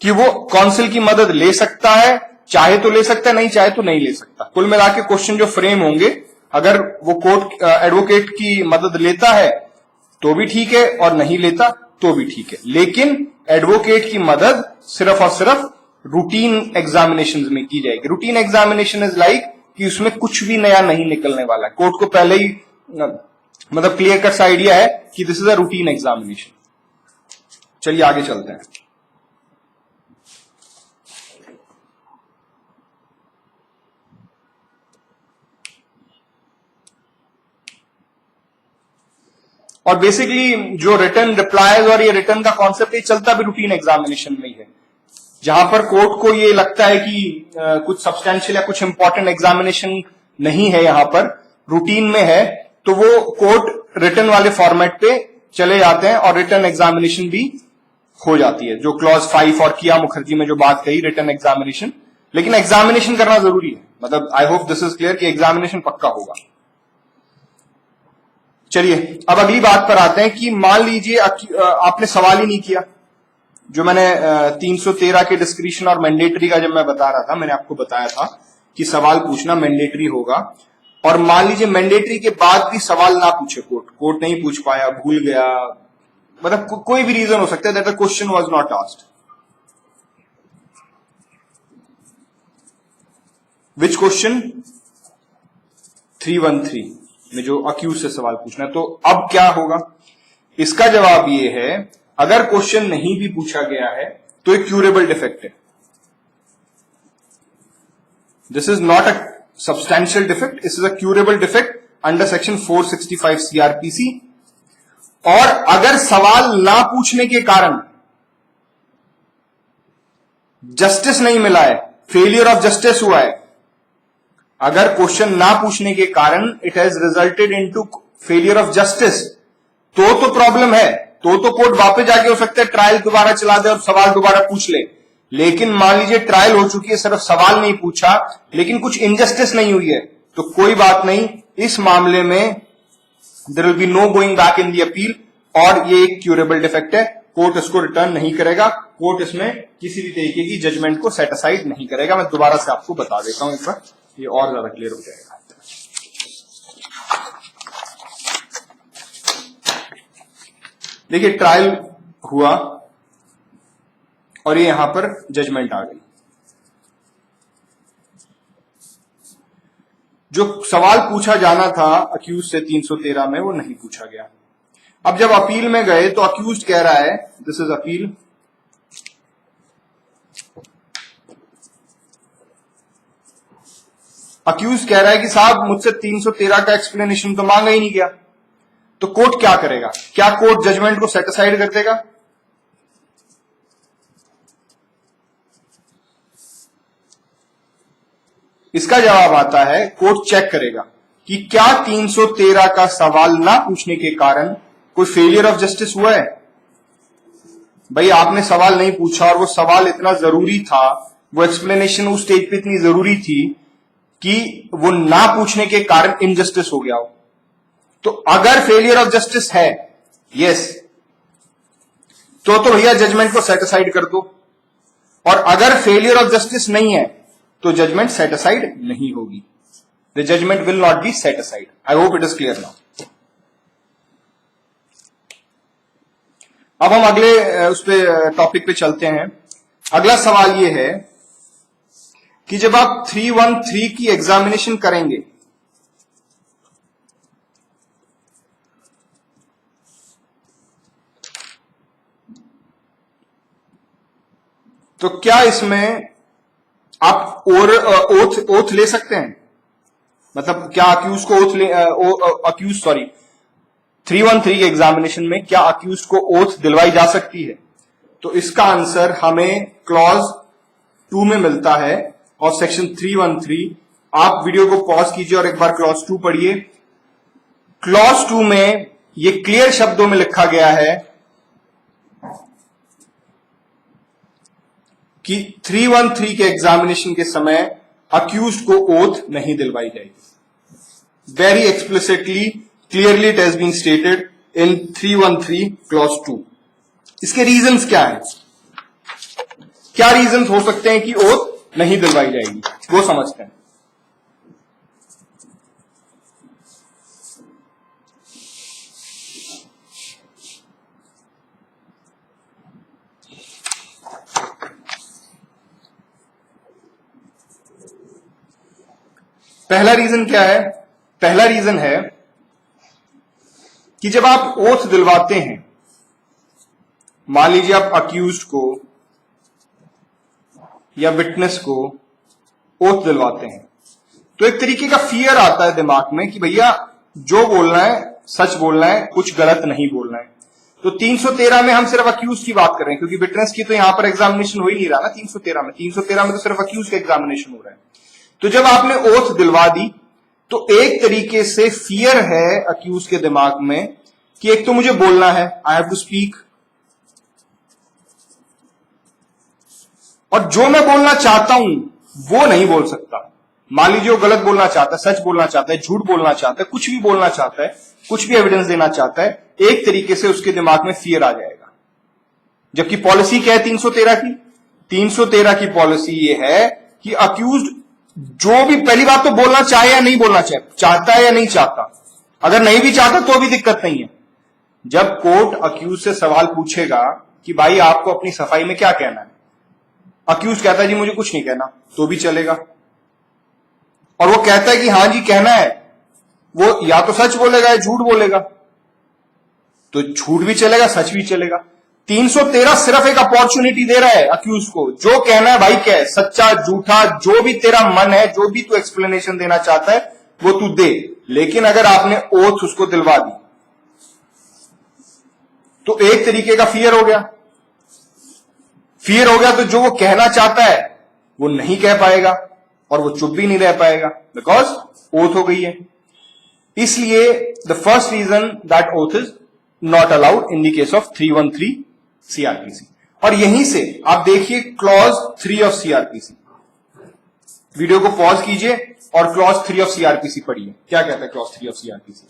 कि वो काउंसिल की मदद ले सकता है, चाहे तो ले सकता है, नहीं चाहे तो नहीं ले सकता। कुल मिला के क्वेश्चन जो फ्रेम होंगे, अगर वो कोर्ट एडवोकेट की मदद लेता है तो भी ठीक है, और नहीं लेता तो भी ठीक है, लेकिन एडवोकेट की मदद सिर्फ और सिर्फ रूटीन एग्जामिनेशन में की जाएगी। रूटीन एग्जामिनेशन इज लाइक कि उसमें कुछ भी नया नहीं निकलने वाला है, कोर्ट को पहले ही मतलब क्लियर कट आइडिया है कि this is a routine examination. चलिए आगे चलते हैं। और बेसिकली जो रिटर्न रिप्लाईज और ये रिटर्न का कॉन्सेप्ट, ये चलता भी रूटीन एग्जामिनेशन में ही है। जहां पर कोर्ट को ये लगता है कि कुछ सब्सटेंशियल या कुछ इंपॉर्टेंट एग्जामिनेशन नहीं है, यहां पर रूटीन में है, तो वो कोर्ट रिटर्न वाले फॉर्मेट पे चले जाते हैं और रिटर्न एग्जामिनेशन भी हो जाती है, जो क्लॉज 5 और किया मुखर्जी में जो बात कही, रिटर्न एग्जामिनेशन। लेकिन एग्जामिनेशन करना जरूरी है, मतलब I hope this is clear कि एग्जामिनेशन पक्का होगा। चलिए अब अगली बात पर आते हैं कि मान लीजिए आपने सवाल ही नहीं किया, जो मैंने 313 के डिस्क्रिशन और मैंडेटरी का जब मैं बता रहा था, मैंने आपको बताया था कि सवाल पूछना मैंडेटरी होगा, और मान लीजिए मैंडेटरी के बाद भी सवाल ना पूछे कोर्ट नहीं पूछ पाया, भूल गया, मतलब कोई भी रीजन हो सकता है that the question was not asked. Which question? 313 में जो अक्यूज से सवाल पूछना है। तो अब क्या होगा? इसका जवाब ये है, अगर क्वेश्चन नहीं भी पूछा गया है तो एक क्यूरेबल डिफेक्ट है। This is not a substantial defect, this is a curable defect under section 465 CrPC. और अगर सवाल ना पूछने के कारण जस्टिस नहीं मिला है, फेलियर ऑफ जस्टिस हुआ है, अगर क्वेश्चन ना पूछने के कारण it has resulted into failure of justice, तो प्रॉब्लम है, तो कोर्ट वापस जाके हो सकता है ट्रायल दोबारा चला दे और सवाल दोबारा पूछ ले। लेकिन मान लीजिए ट्रायल हो चुकी है, सिर्फ सवाल नहीं पूछा, लेकिन कुछ इनजस्टिस नहीं हुई है, तो कोई बात नहीं, इस मामले में there will be no going back in the appeal, और ये एक क्यूरेबल डिफेक्ट है, कोर्ट इसको रिटर्न नहीं करेगा, कोर्ट इसमें किसी भी तरीके की जजमेंट को सेट असाइड नहीं करेगा। मैं दोबारा से आपको बता देता हूं एक बार, ये और ज्यादा क्लियर हो जाएगा। देखिए ट्रायल हुआ और ये यहां पर जजमेंट आ गई। जो सवाल पूछा जाना था अक्यूज से 313 में वो नहीं पूछा गया। अब जब अपील में गए तो अक्यूज कह रहा है, दिस इज अपील, अक्यूज कह रहा है कि साहब मुझसे 313 का एक्सप्लेनेशन तो मांगा ही नहीं गया। तो कोर्ट क्या करेगा? क्या कोर्ट जजमेंट को सेट असाइड कर देगा? इसका जवाब आता है कोर्ट चेक करेगा कि क्या 313 का सवाल ना पूछने के कारण कोई फेलियर ऑफ जस्टिस हुआ है। भाई आपने सवाल नहीं पूछा और वो सवाल इतना जरूरी था, वो एक्सप्लेनेशन उस स्टेज पे इतनी जरूरी थी कि वो ना पूछने के कारण इनजस्टिस हो गया हो। तो अगर फेलियर ऑफ जस्टिस है, यस, तो भैया जजमेंट को सेट असाइड कर दो, और अगर फेलियर ऑफ जस्टिस नहीं है तो जजमेंट सेट असाइड नहीं होगी। The judgement will not be set aside. I hope it is clear now. अब हम अगले उस पे टॉपिक पे चलते हैं। अगला सवाल यह है कि जब आप 313 की एग्जामिनेशन करेंगे तो क्या इसमें आप ओथ ले सकते हैं? मतलब क्या अक्यूज को अक्यूज 313 के एग्जामिनेशन में क्या अक्यूज को ओथ दिलवाई जा सकती है? तो इसका आंसर हमें क्लॉज 2 में मिलता है और सेक्शन 313। आप वीडियो को पॉज कीजिए और एक बार क्लॉज 2 पढ़िए। क्लॉज 2 में ये क्लियर शब्दों में लिखा गया है कि 313 के एग्जामिनेशन के समय अक्यूज को ओथ नहीं दिलवाई जाएगी। Very explicitly clearly it has been stated in 313 clause 2। इसके रीजंस क्या है? क्या रीजंस हो सकते हैं कि ओथ नहीं दिलवाई जाएगी, वो समझते हैं। पहला रीजन क्या है? पहला रीजन है कि जब आप ओथ दिलवाते हैं, मान लीजिए आप अक्यूज्ड को या विटनेस को ओथ दिलवाते हैं, तो एक तरीके का फियर आता है दिमाग में कि भैया जो बोलना है सच बोलना है, कुछ गलत नहीं बोलना है। तो 313 में हम सिर्फ अक्यूज की बात कर रहे हैं, क्योंकि विटनेस की तो यहां पर एग्जामिनेशन हो ही नहीं रहा ना 313 में। 313 में तो सिर्फ अक्यूज का एग्जामिनेशन हो रहा है। तो जब आपने ओथ दिलवा दी तो एक तरीके से फियर है अक्यूज के दिमाग में कि एक तो मुझे बोलना है, आई हैव टू स्पीक, और जो मैं बोलना चाहता हूं वो नहीं बोल सकता। मान लीजिए वो गलत बोलना चाहता है, सच बोलना चाहता है, झूठ बोलना चाहता है, कुछ भी बोलना चाहता है, कुछ भी एविडेंस देना चाहता है, एक तरीके से उसके दिमाग में फियर आ जाएगा। जबकि पॉलिसी क्या है 313 की? 313 की पॉलिसी ये है कि अक्यूज्ड जो भी, पहली बात तो बोलना चाहे या नहीं बोलना चाहे, चाहता है या नहीं चाहता, अगर नहीं भी चाहता तो भी दिक्कत नहीं है। जब कोर्ट अक्यूज से सवाल पूछेगा कि भाई आपको अपनी सफाई में क्या कहना है, अक्यूज कहता है जी मुझे कुछ नहीं कहना, तो भी चलेगा। और वो कहता है कि हां जी कहना है, वो या तो सच बोलेगा या झूठ बोलेगा, तो झूठ भी चलेगा, सच भी चलेगा। 313 सिर्फ एक अपॉर्चुनिटी दे रहा है अक्यूज को, जो कहना है भाई कह, सच्चा झूठा जो भी तेरा मन है, जो भी तू एक्सप्लेनेशन देना चाहता है वो तू दे। लेकिन अगर आपने ओथ उसको दिलवा दी तो एक तरीके का फियर हो गया। फियर हो गया तो जो वो कहना चाहता है वो नहीं कह पाएगा और वो चुप भी नहीं रह पाएगा, बिकॉज ओथ हो गई है। इसलिए the first reason that oath is not allowed in the case of 313 CrPC. और यहीं से आप देखिए क्लॉज 3 ऑफ सीआरपीसी। वीडियो को पॉज कीजिए और क्लॉज 3 ऑफ सीआरपीसी पढ़िए, क्या कहता है clause 3 of CrPC.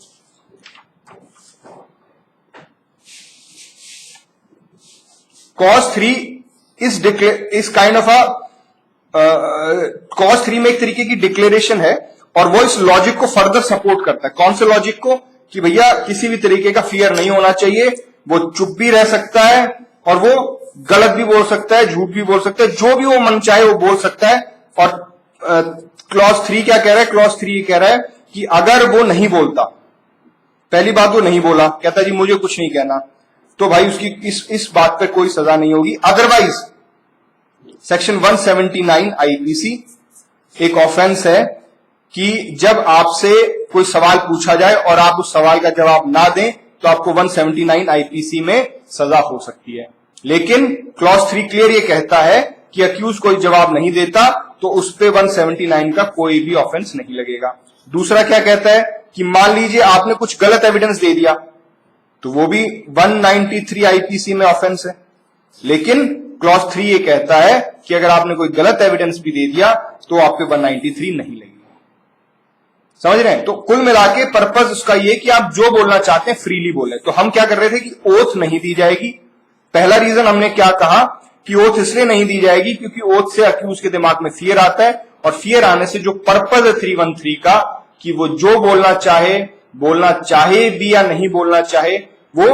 Clause 3 is kind of clause 3 में एक तरीके की डिक्लेरेशन है और वो इस लॉजिक को फर्दर सपोर्ट करता है। कौन से लॉजिक को? कि भैया किसी भी तरीके का फियर नहीं होना चाहिए, वो चुप भी रह सकता है और वो गलत भी बोल सकता है, झूठ भी बोल सकता है, जो भी वो मन चाहे वो बोल सकता है। और क्लॉज 3 क्या कह रहा है? क्लॉज 3 ये कह रहा है कि अगर वो नहीं बोलता, पहली बात वो नहीं बोला, कहता जी मुझे कुछ नहीं कहना, तो भाई उसकी इस बात पे कोई सजा नहीं होगी। अदरवाइज सेक्शन 179 आईपीसी एक ऑफेंस है कि जब आपसे कोई सवाल पूछा जाए और आप उस सवाल का जवाब ना दें तो आपको 179 आईपीसी में सजा हो सकती है। लेकिन क्लॉज 3 क्लियर ये कहता है कि अक्यूज कोई जवाब नहीं देता तो उस पे 179 का कोई भी ऑफेंस नहीं लगेगा। दूसरा क्या कहता है कि मान लीजिए आपने कुछ गलत एविडेंस दे दिया तो वो भी 193 आईपीसी में ऑफेंस है। लेकिन क्लॉज 3 ये कहता है कि अगर आपने कोई गलत एविडेंस भी दे दिया तो आप पे 193 नहीं लगेगी। समझ रहे हैं? तो कुल मिला के पर्पज उसका ये कि आप जो बोलना चाहते हैं फ्रीली बोले। तो हम क्या कर रहे थे कि ओथ नहीं दी जाएगी। पहला रीजन हमने क्या कहा कि ओथ इसलिए नहीं दी जाएगी क्योंकि ओथ से अक्यूज के दिमाग में फियर आता है, और फियर आने से जो पर्पज है 313 का कि वो जो बोलना चाहे भी या नहीं बोलना चाहे वो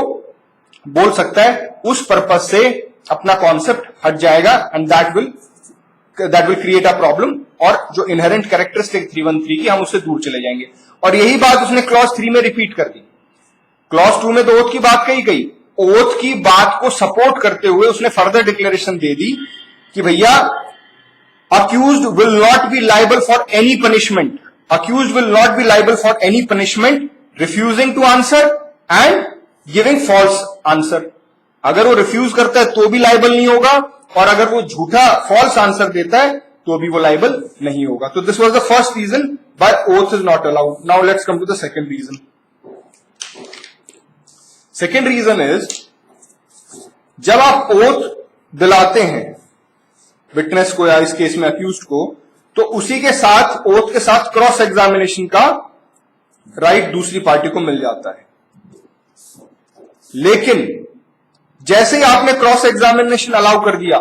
बोल सकता है, उस पर्पज से अपना कॉन्सेप्ट हट जाएगा and that will create a problem. और जो इनहेरेंट कैरेक्टरिस्टिक 313 की हम उससे दूर चले जाएंगे। और यही बात उसने क्लॉज 3 में रिपीट कर दी। क्लॉज 2 में तो ओथ की बात कही गई, ओथ की बात को सपोर्ट करते हुए उसने फर्दर डिक्लेरेशन दे दी कि भैया accused will not be liable for any punishment. Accused will not be liable for any punishment refusing to answer and giving false answer. अगर वो रिफ्यूज करता है तो भी लाइबल नहीं होगा, और अगर वो झूठा फॉल्स आंसर देता है तो भी वो लाइबल नहीं होगा। तो this was the first reason why oath is not allowed. Now let's come to the second reason. Second reason is, जब आप ओथ दिलाते हैं विटनेस को या इस केस में अक्यूज्ड को, तो उसी के साथ ओथ के साथ क्रॉस एग्जामिनेशन का राइट दूसरी पार्टी को मिल जाता है। लेकिन जैसे ही आपने क्रॉस एग्जामिनेशन अलाउ कर दिया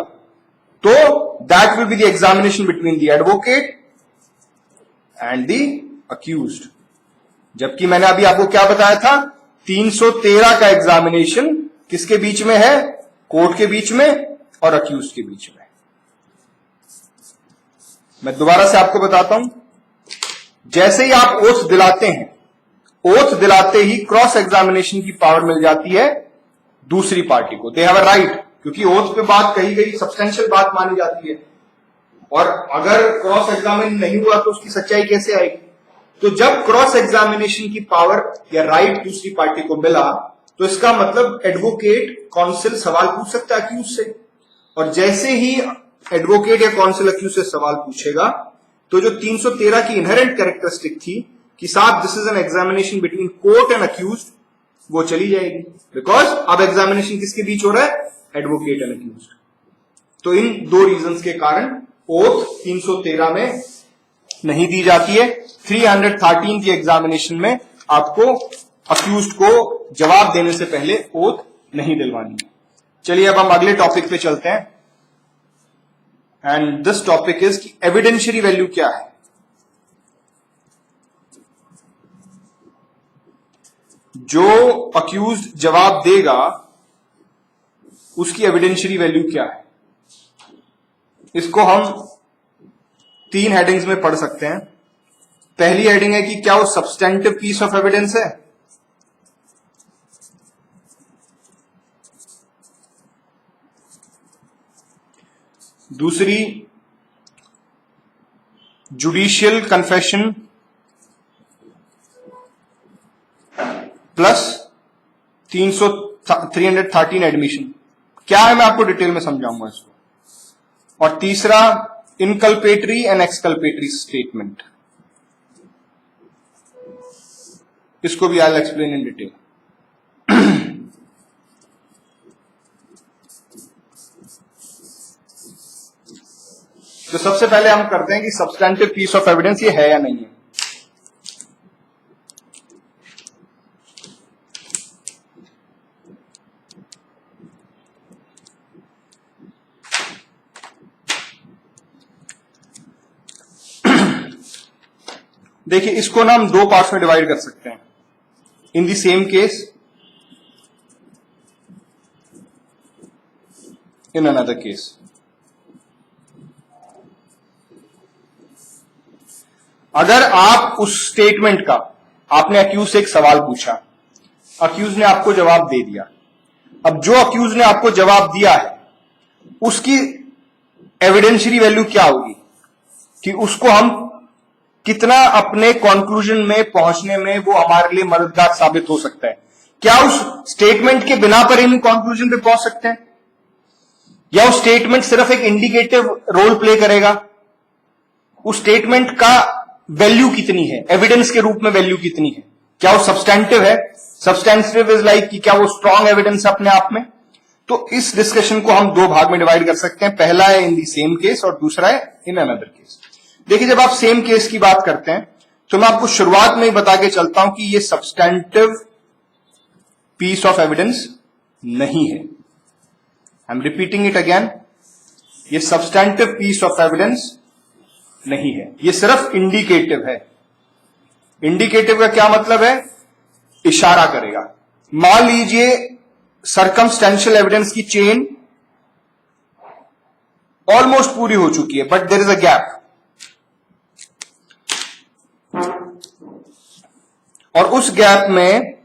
तो that will be the examination between the advocate and the accused. जबकि मैंने अभी आपको क्या बताया था, 313 का एग्जामिनेशन किसके बीच में है? कोर्ट के बीच में और अक्यूज्ड के बीच में। मैं दोबारा से आपको बताता हूं, जैसे ही आप ओथ दिलाते हैं, ओथ दिलाते ही क्रॉस एग्जामिनेशन की पावर मिल जाती है दूसरी पार्टी को। दे हैव अ राइट, क्योंकि ओथ पे बात कही गई सब्सटेंशियल बात मानी जाती है, और अगर क्रॉस एग्जामिनेशन नहीं हुआ तो उसकी सच्चाई कैसे आएगी? तो जब क्रॉस एग्जामिनेशन की पावर या राइट दूसरी पार्टी को मिला तो इसका मतलब एडवोकेट कौंसिल सवाल पूछ सकता है अक्यूज से, और जैसे ही एडवोकेट या कौंसिल अक्यूज से सवाल पूछेगा तो जो 313 की इनहेरेंट कैरेक्टरिस्टिक थी कि साहब this is an examination between court and accuse, वो चली जाएगी। बिकॉज अब एग्जामिनेशन किसके बीच हो रहा है? Advocate and accuse. तो इन दो रीजंस के कारण ओथ 313 में नहीं दी जाती है। 313 की एग्जामिनेशन में आपको अक्यूज्ड को जवाब देने से पहले ओथ नहीं दिलवानी है। चलिए अब हम अगले टॉपिक पे चलते हैं, एंड दिस टॉपिक इज कि एविडेंशियरी वैल्यू क्या है। जो अक्यूज्ड जवाब देगा उसकी एविडेंशियरी वैल्यू क्या है, इसको हम 3 हेडिंग्स में पढ़ सकते हैं। पहली हेडिंग है कि क्या वो सब्सटेंटिव पीस ऑफ एविडेंस है। दूसरी, जुडिशियल कन्फेशन प्लस 313 एडमिशन। क्या है मैं आपको डिटेल में समझाऊंगा इसको। और तीसरा, इनकल्पेटरी एंड एक्सकल्पेटरी स्टेटमेंट, इसको भी I will explain in detail. तो सबसे पहले हम करते हैं कि सब्सटेंटिव पीस ऑफ एविडेंस ये है या नहीं है। देखिए, इसको ना हम 2 पार्ट्स में डिवाइड कर सकते हैं। In the same case, in another case. अगर आप उस स्टेटमेंट का, आपने अक्यूज से एक सवाल पूछा, अक्यूज ने आपको जवाब दे दिया, अब जो अक्यूज ने आपको जवाब दिया है उसकी एविडेंशियरी वैल्यू क्या होगी कि उसको हम कितना अपने कंक्लूजन में पहुंचने में वो हमारे लिए मददगार साबित हो सकता है। क्या उस स्टेटमेंट के बिना पर इन कंक्लूजन पे पहुंच सकते हैं, या उस स्टेटमेंट सिर्फ एक इंडिकेटिव रोल प्ले करेगा? उस स्टेटमेंट का वैल्यू कितनी है, एविडेंस के रूप में वैल्यू कितनी है? क्या वो सब्सटैंटिव है? सब्सटैंटिव इज लाइक कि क्या वो स्ट्रॉन्ग एविडेंस अपने आप में? तो इस डिस्कशन को हम दो भाग में डिवाइड कर सकते हैं, पहला है इन दी सेम केस और दूसरा है इन अनदर केस। देखिए, जब आप सेम केस की बात करते हैं तो मैं आपको शुरुआत में ही बता के चलता हूं कि ये सब्सटैंटिव पीस ऑफ एविडेंस नहीं है। I am repeating it again, ये सब्सटैंटिव पीस ऑफ एविडेंस नहीं है, ये सिर्फ इंडिकेटिव है। इंडिकेटिव का क्या मतलब है? इशारा करेगा। मान लीजिए सर्कमस्टेंशियल एविडेंस की चेन ऑलमोस्ट पूरी हो चुकी है, but there is a gap, और उस गैप में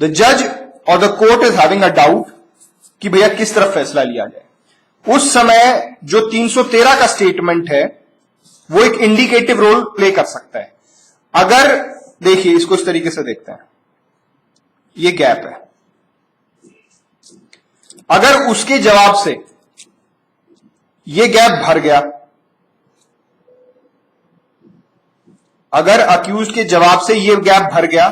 द जज और the court is having a doubt कि भैया किस तरफ फैसला लिया जाए। उस समय जो 313 का स्टेटमेंट है वो एक इंडिकेटिव रोल प्ले कर सकता है। अगर देखिए, इसको इस तरीके से देखते हैं, ये गैप है, अगर उसके जवाब से ये गैप भर गया, अगर अक्यूज के जवाब से ये गैप भर गया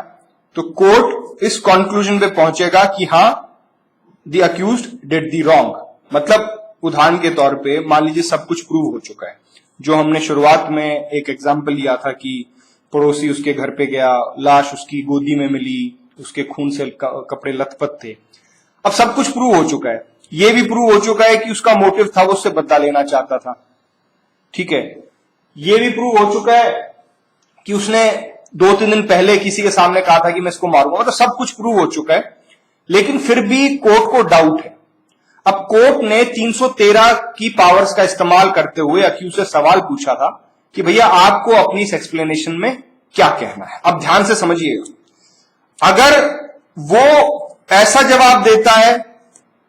तो कोर्ट इस कंक्लूजन पे पहुंचेगा कि हां the accused did the wrong. मतलब उदाहरण के तौर पे मान लीजिए सब कुछ प्रूव हो चुका है, जो हमने शुरुआत में एक एग्जांपल लिया था कि पड़ोसी उसके घर पे गया, लाश उसकी गोदी में मिली, उसके खून से कपड़े लथपथ थे। अब सब कुछ प्रूव हो चुका है, ये भी प्रूव हो चुका है कि उसका मोटिव था, वो उससे बदला लेना चाहता था, ठीक है। ये भी प्रूव हो चुका है कि उसने 2-3 दिन पहले किसी के सामने कहा था कि मैं इसको मारूंगा। मतलब सब कुछ प्रूव हो चुका है, लेकिन फिर भी कोर्ट को डाउट है। अब कोर्ट ने 313 की पावर्स का इस्तेमाल करते हुए अक्यूज से सवाल पूछा था कि भैया आपको अपनी इस एक्सप्लेनेशन में क्या कहना है। अब ध्यान से समझिएगा, अगर वो ऐसा जवाब देता है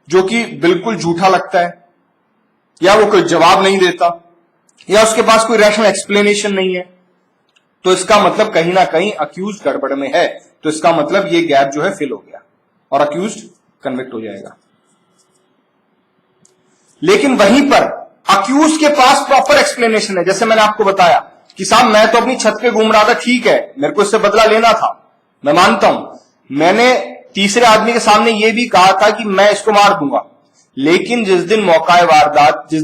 जो कि बिल्कुल झूठा लगता है, या वो कोई जवाब नहीं देता, या उसके पास कोई रैशनल एक्सप्लेनेशन नहीं है, तो इसका मतलब कहीं ना कहीं अक्यूज गड़बड़ में है। तो इसका मतलब ये गैप जो है फिल हो गया और अक्यूज कन्विक्ट हो जाएगा। लेकिन वहीं पर अक्यूज के पास प्रॉपर एक्सप्लेनेशन है। जैसे मैंने आपको बताया कि साहब मैं तो अपनी छत पे घूम रहा था, ठीक है, मेरे को इससे बदला लेना था, मैं मानता हूं। मैंने तीसरे आदमी के सामने यह भी कहा था कि मैं इसको मार दूंगा, लेकिन जिस दिन मौका वारदात, जिस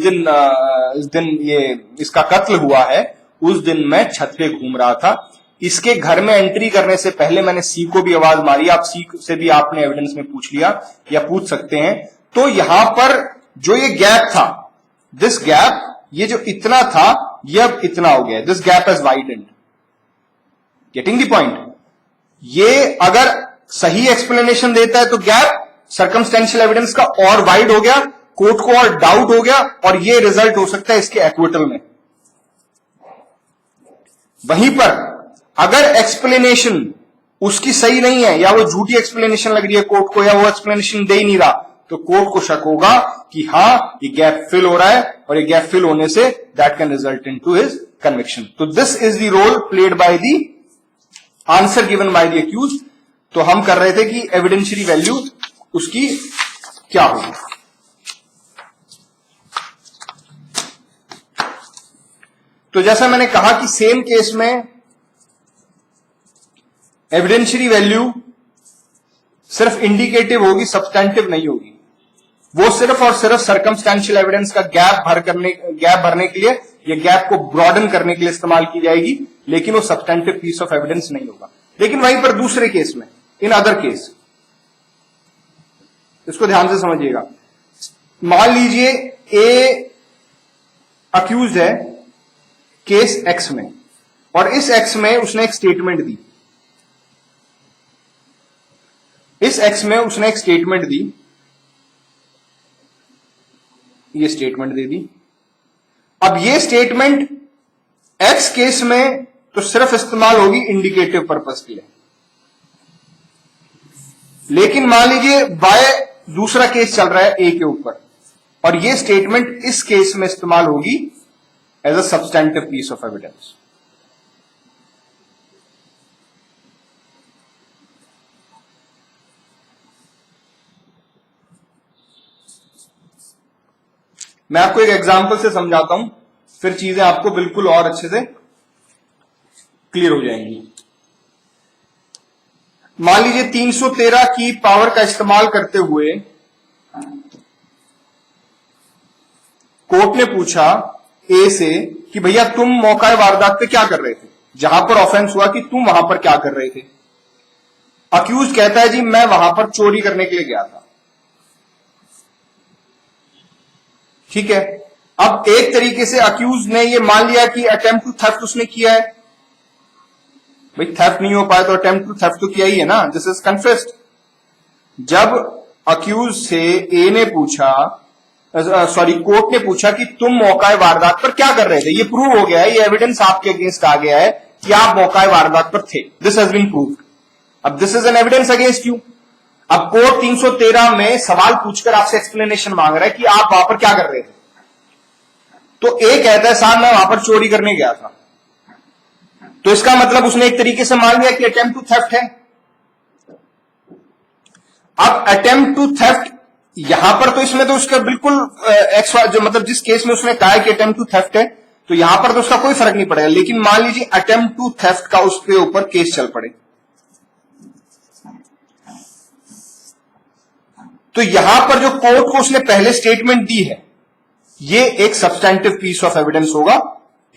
दिन ये इसका कत्ल हुआ है, उस दिन मैं छत पे घूम रहा था। इसके घर में एंट्री करने से पहले मैंने सी को भी आवाज मारी। आप सी से भी आपने एविडेंस में पूछ लिया या पूछ सकते हैं। तो यहां पर जो ये गैप था, दिस गैप, ये जो इतना था ये अब इतना हो गया, this gap is widened. Getting the point? ये अगर सही एक्सप्लेनेशन देता है तो गैप सर्कमस्टेंशियल एविडेंस का और वाइड हो गया, कोर्ट को और डाउट हो गया, और ये रिजल्ट हो सकता है इसके एक्विटल में। वहीं पर अगर एक्सप्लेनेशन उसकी सही नहीं है, या वो झूठी एक्सप्लेनेशन लग रही है कोर्ट को, या वो एक्सप्लेनेशन दे ही नहीं रहा, तो कोर्ट को शक होगा कि हां ये गैप फिल हो रहा है, और ये गैप फिल होने से that can result into his conviction. तो this is the role played by the answer given by the accuse. तो हम कर रहे थे कि एविडेंशियरी वैल्यू उसकी क्या होगी। तो जैसा मैंने कहा कि सेम केस में एविडेंशियरी वैल्यू सिर्फ इंडिकेटिव होगी, सब्सटैंटिव नहीं होगी। वो सिर्फ और सिर्फ सर्कमस्टेंशियल एविडेंस का गैप भरने के लिए, या गैप को ब्रॉडन करने के लिए इस्तेमाल की जाएगी, लेकिन वो सब्सटैंटिव पीस ऑफ एविडेंस नहीं होगा। लेकिन वहीं पर दूसरे केस में, इन अदर केस, इसको ध्यान से समझिएगा। मान लीजिए ए अक्यूज है केस एक्स में, और इस एक्स में उसने एक स्टेटमेंट दी, इस एक्स में उसने एक स्टेटमेंट दी, ये स्टेटमेंट दे दी। अब ये स्टेटमेंट एक्स केस में तो सिर्फ इस्तेमाल होगी इंडिकेटिव पर्पस के लिए। लेकिन मान लीजिए बाय दूसरा केस चल रहा है ए के ऊपर, और ये स्टेटमेंट इस केस में इस्तेमाल होगी as a substantive piece of evidence. मैं आपको एक एग्जांपल से समझाता हूं, फिर चीजें आपको बिल्कुल और अच्छे से क्लियर हो जाएंगी। मान लीजिए 313 की पावर का इस्तेमाल करते हुए कोर्ट ने पूछा ए से कि भैया तुम मौका वारदात पे क्या कर रहे थे, जहां पर ऑफेंस हुआ कि तुम वहां पर क्या कर रहे थे। अक्यूज कहता है जी मैं वहां पर चोरी करने के लिए गया था। ठीक है, अब एक तरीके से अक्यूज ने ये मान लिया कि अटेम्प्ट टू थेफ्ट उसने किया है। भाई थेफ्ट नहीं हो पाया तो अटेम्प्ट टू थेफ्ट तो किया ही है ना, दिस इज कन्फेस्ड। जब अक्यूज से ए ने पूछा, कोर्ट ने पूछा कि तुम मौका वारदात पर क्या कर रहे थे, ये प्रूव हो गया है, ये एविडेंस आपके अगेंस्ट आ गया है कि आप मौका वारदात पर थे, दिस हैज बीन प्रूव्ड। अब this is an evidence against you. अब कोर्ट 313 में सवाल पूछकर आपसे एक्सप्लेनेशन मांग रहा है कि आप वहां पर क्या कर रहे थे। तो ए कहता है साहब मैं वहां पर चोरी करने गया था, तो इसका मतलब उसने एक तरीके से मान लिया कि अटेम्प्ट टू थेफ्ट है। अब अटेम्प्ट टू थेफ्ट यहां पर तो इसमें तो उसका बिल्कुल जो मतलब जिस केस में उसने कहा है कि अटेम्प्ट टू थेफ्ट है, तो यहां पर तो उसका कोई फर्क नहीं पड़ेगा। लेकिन मान लीजिए अटेम्प्ट टू थेफ्ट का उसके ऊपर केस चल पड़े, तो यहां पर जो कोर्ट को उसने पहले स्टेटमेंट दी है, ये एक सब्सटेंटिव पीस ऑफ एविडेंस होगा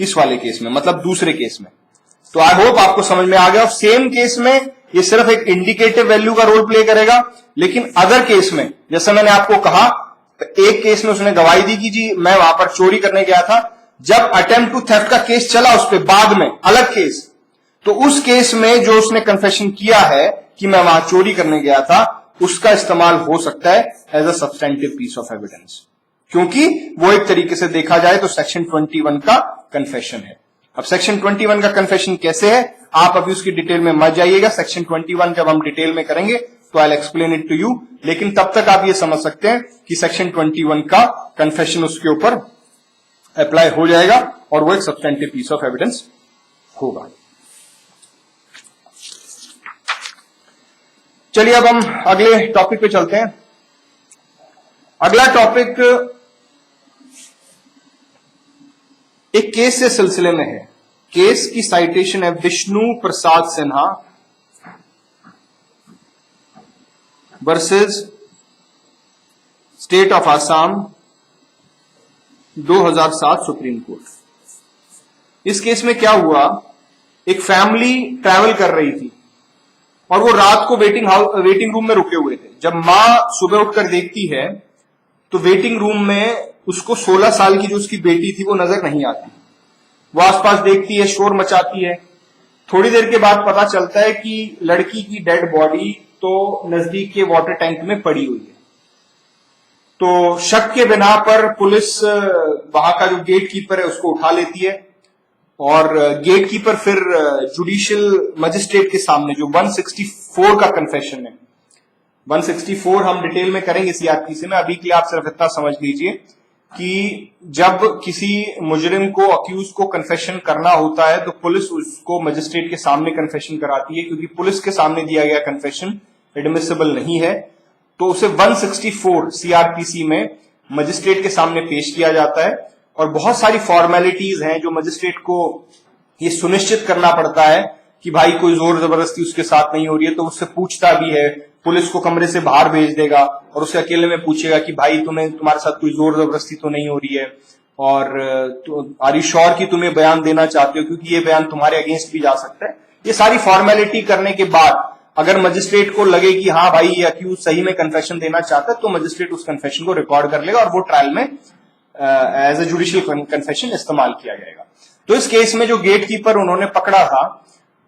इस वाले केस में, मतलब दूसरे केस में। तो आई होप आपको समझ में आ गया। सेम केस में ये सिर्फ एक इंडिकेटिव वैल्यू का रोल प्ले करेगा, लेकिन अदर केस में जैसे मैंने आपको कहा, एक केस में उसने गवाही दी कि जी मैं वहां पर चोरी करने गया था। जब अटेम्प्ट टू थेफ्ट का केस चला उस पर बाद में अलग केस, तो उस केस में जो उसने कन्फेशन किया है कि मैं वहां चोरी करने गया था, उसका इस्तेमाल हो सकता है as a substantive piece of evidence, क्योंकि वो एक तरीके से देखा जाए तो सेक्शन 21 का कन्फेशन है। अब सेक्शन 21 का कन्फेशन कैसे है, आप अभी उसकी डिटेल में मत जाइएगा। सेक्शन 21 जब हम डिटेल में करेंगे तो I explain it to you, लेकिन तब तक आप ये समझ सकते हैं कि सेक्शन 21 का कन्फेशन उसके ऊपर अप्लाई हो जाएगा और वो एक सब्सटेंटिव पीस ऑफ एविडेंस होगा। चलिए अब हम अगले टॉपिक पे चलते हैं। अगला टॉपिक एक केस से सिलसिले में है। केस की साइटेशन है Vishnu Prasad Sinha versus State of Assam 2007 Supreme Court. इस केस में क्या हुआ, एक फैमिली ट्रैवल कर रही थी और वो रात को वेटिंग रूम में रुके हुए थे। जब मां सुबह उठकर देखती है तो वेटिंग रूम में उसको 16 साल की जो उसकी बेटी थी वो नजर नहीं आती। वो आसपास देखती है, शोर मचाती है। थोड़ी देर के बाद पता चलता है कि लड़की की डेड बॉडी तो नजदीक के वाटर टैंक में पड़ी हुई है। तो शक के बिना पर पुलिस वहां का जो गेट कीपर है उसको उठा लेती है और गेट कीपर फिर जुडिशियल मजिस्ट्रेट के सामने, जो 164 का कन्फेशन है, 164 हम डिटेल में करेंगे सीआरपीसी में, अभी के लिए आप सिर्फ इतना समझ लीजिए कि जब किसी मुजरिम को, अक्यूज को कन्फेशन करना होता है तो पुलिस उसको मजिस्ट्रेट के सामने कन्फेशन कराती है, क्योंकि पुलिस के सामने दिया गया कन्फेशन एडमिसिबल नहीं है। तो उसे 164 सीआरपीसी में मजिस्ट्रेट के सामने पेश किया जाता है और बहुत सारी फॉर्मेलिटीज हैं जो मजिस्ट्रेट को ये सुनिश्चित करना पड़ता है कि भाई कोई जोर जबरदस्ती उसके साथ नहीं हो रही है। तो उससे पूछता भी है, पुलिस को कमरे से बाहर भेज देगा और उसे अकेले में पूछेगा कि भाई तुम्हारे साथ कोई जोर जबरदस्ती तो नहीं हो रही है, और आर यू श्योर कि तुम्हें बयान देना चाहते हो, क्योंकि ये बयान तुम्हारे अगेंस्ट भी जा सकता है। ये सारी फॉर्मेलिटी करने के बाद अगर मजिस्ट्रेट को लगे कि हाँ भाई ये अक्यूज सही में कन्फेशन देना चाहता है, तो मजिस्ट्रेट उस कन्फेशन को रिकॉर्ड कर लेगा और वो ट्रायल में एज ए जुडिशियल कन्फेशन इस्तेमाल किया जाएगा। तो इस केस में जो गेट कीपर उन्होंने पकड़ा था,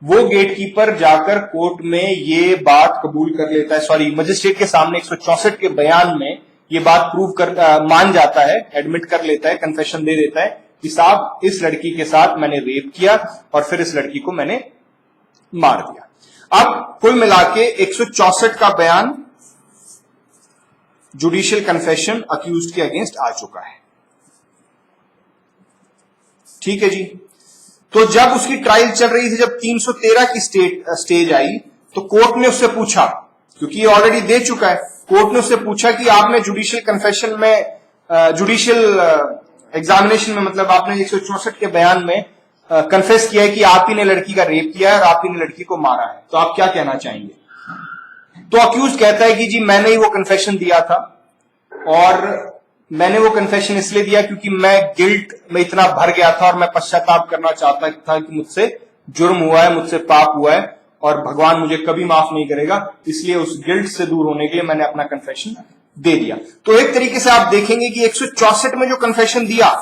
वो गेट कीपर जाकर कोर्ट में ये बात कबूल कर लेता है, सॉरी मजिस्ट्रेट के सामने 164 के बयान में ये बात प्रूव कर मान जाता है, एडमिट कर लेता है, कन्फेशन दे देता है कि साहब इस लड़की के साथ मैंने रेप किया और फिर इस लड़की को मैंने मार दिया। अब कुल मिला के 164 का बयान जुडिशियल कन्फेशन अक्यूज्ड के अगेंस्ट आ चुका है। ठीक है जी। तो जब उसकी ट्रायल चल रही थी, जब 313 की स्टेज आई, तो कोर्ट ने उससे पूछा, क्योंकि ये ऑलरेडी दे चुका है, कोर्ट ने उससे पूछा कि आपने जुडिशियल कन्फेशन में, जुडिशियल एग्जामिनेशन में, मतलब आपने 164 के बयान में कन्फेस किया है कि आप ही ने लड़की का रेप किया है और आप ही ने लड़की को मारा है, तो आप क्या कहना चाहेंगे? तो अक्यूज कहता है कि जी मैंने ही वो कन्फेशन दिया था और मैंने वो कन्फेशन इसलिए दिया क्योंकि मैं गिल्ट में इतना भर गया था और मैं पश्चाताप करना चाहता था कि मुझसे जुर्म हुआ है, मुझसे पाप हुआ है और भगवान मुझे कभी माफ नहीं करेगा, इसलिए उस गिल्ट से दूर होने के लिए मैंने अपना कन्फेशन दे दिया। तो एक तरीके से आप देखेंगे कि 164 में जो कन्फेशन दिया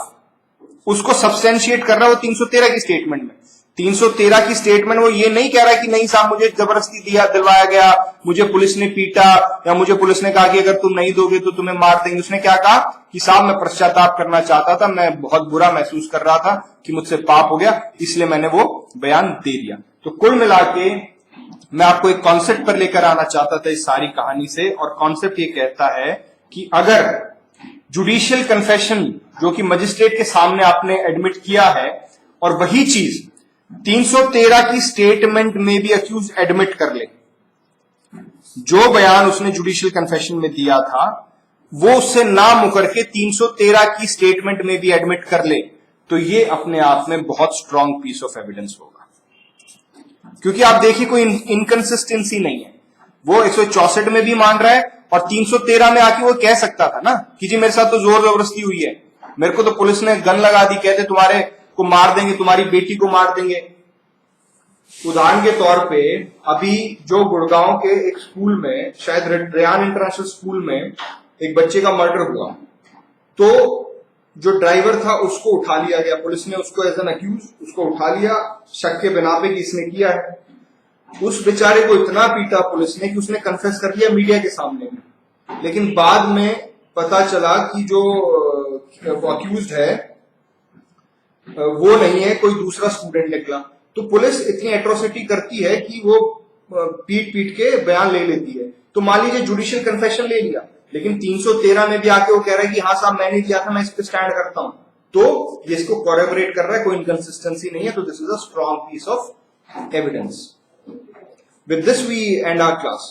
उसको सब्सटेंशिएट कर रहा है वो 313 की स्टेटमेंट में। 313 की स्टेटमेंट वो ये नहीं कह रहा है कि नहीं साहब मुझे जबरदस्ती दिलवाया गया, मुझे पुलिस ने पीटा या मुझे पुलिस ने कहा कि अगर तुम नहीं दोगे तो तुम्हें मार देंगे। उसने क्या कहा कि साहब मैं पश्चाताप करना चाहता था, मैं बहुत बुरा महसूस कर रहा था कि मुझसे पाप हो गया, इसलिए मैंने वो बयान दे दिया। तो कुल मिला के मैं आपको एक कॉन्सेप्ट पर लेकर आना चाहता था इस सारी कहानी से, और कॉन्सेप्ट ये कहता है कि अगर जुडिशियल कन्फेशन जो कि मजिस्ट्रेट के सामने आपने एडमिट किया है और वही चीज 313 की स्टेटमेंट में भी अक्यूज एडमिट कर ले, जो बयान उसने जुडिशियल कन्फेशन में दिया था वो उससे ना मुकर के 313 की स्टेटमेंट में भी एडमिट कर ले, तो ये अपने आप में बहुत स्ट्रांग पीस ऑफ एविडेंस होगा। क्योंकि आप देखिए कोई इनकंसिस्टेंसी नहीं है, वो 164 में भी मान रहा है और 313 में आके वो कह सकता था ना कि जी मेरे साथ तो जोर जबरदस्ती हुई है, मेरे को तो पुलिस ने गन लगा दी, कहते तुम्हारे को मार देंगे, तुम्हारी बेटी को मार देंगे। उदाहरण के तौर पे अभी जो गुड़गांव के एक स्कूल में, शायद रेयान इंटरनेशनल स्कूल में एक बच्चे का मर्डर हुआ, तो जो ड्राइवर था उसको उठा लिया गया, पुलिस ने उसको एज एन अक्यूज उसको उठा लिया शक के बिना पे कि इसने किया है। उस बेचारे को इतना पीटा पुलिस ने कि उसने कन्फेस कर दिया मीडिया के सामने में, लेकिन बाद में पता चला कि जो अक्यूज्ड है वो नहीं है, कोई दूसरा स्टूडेंट निकला। तो पुलिस इतनी एट्रोसिटी करती है कि वो पीट पीट के बयान ले लेती है। तो मान लीजिए जुडिशियल कन्फेशन ले लिया, लेकिन 313 में भी आके वो कह रहा है कि हाँ साहब मैंने किया था, मैं इस पे स्टैंड करता हूं, तो ये इसको कोरैबोरेट कर रहा है, कोई इनकंसिस्टेंसी नहीं है, तो this is a strong piece of evidence. With this we end our class.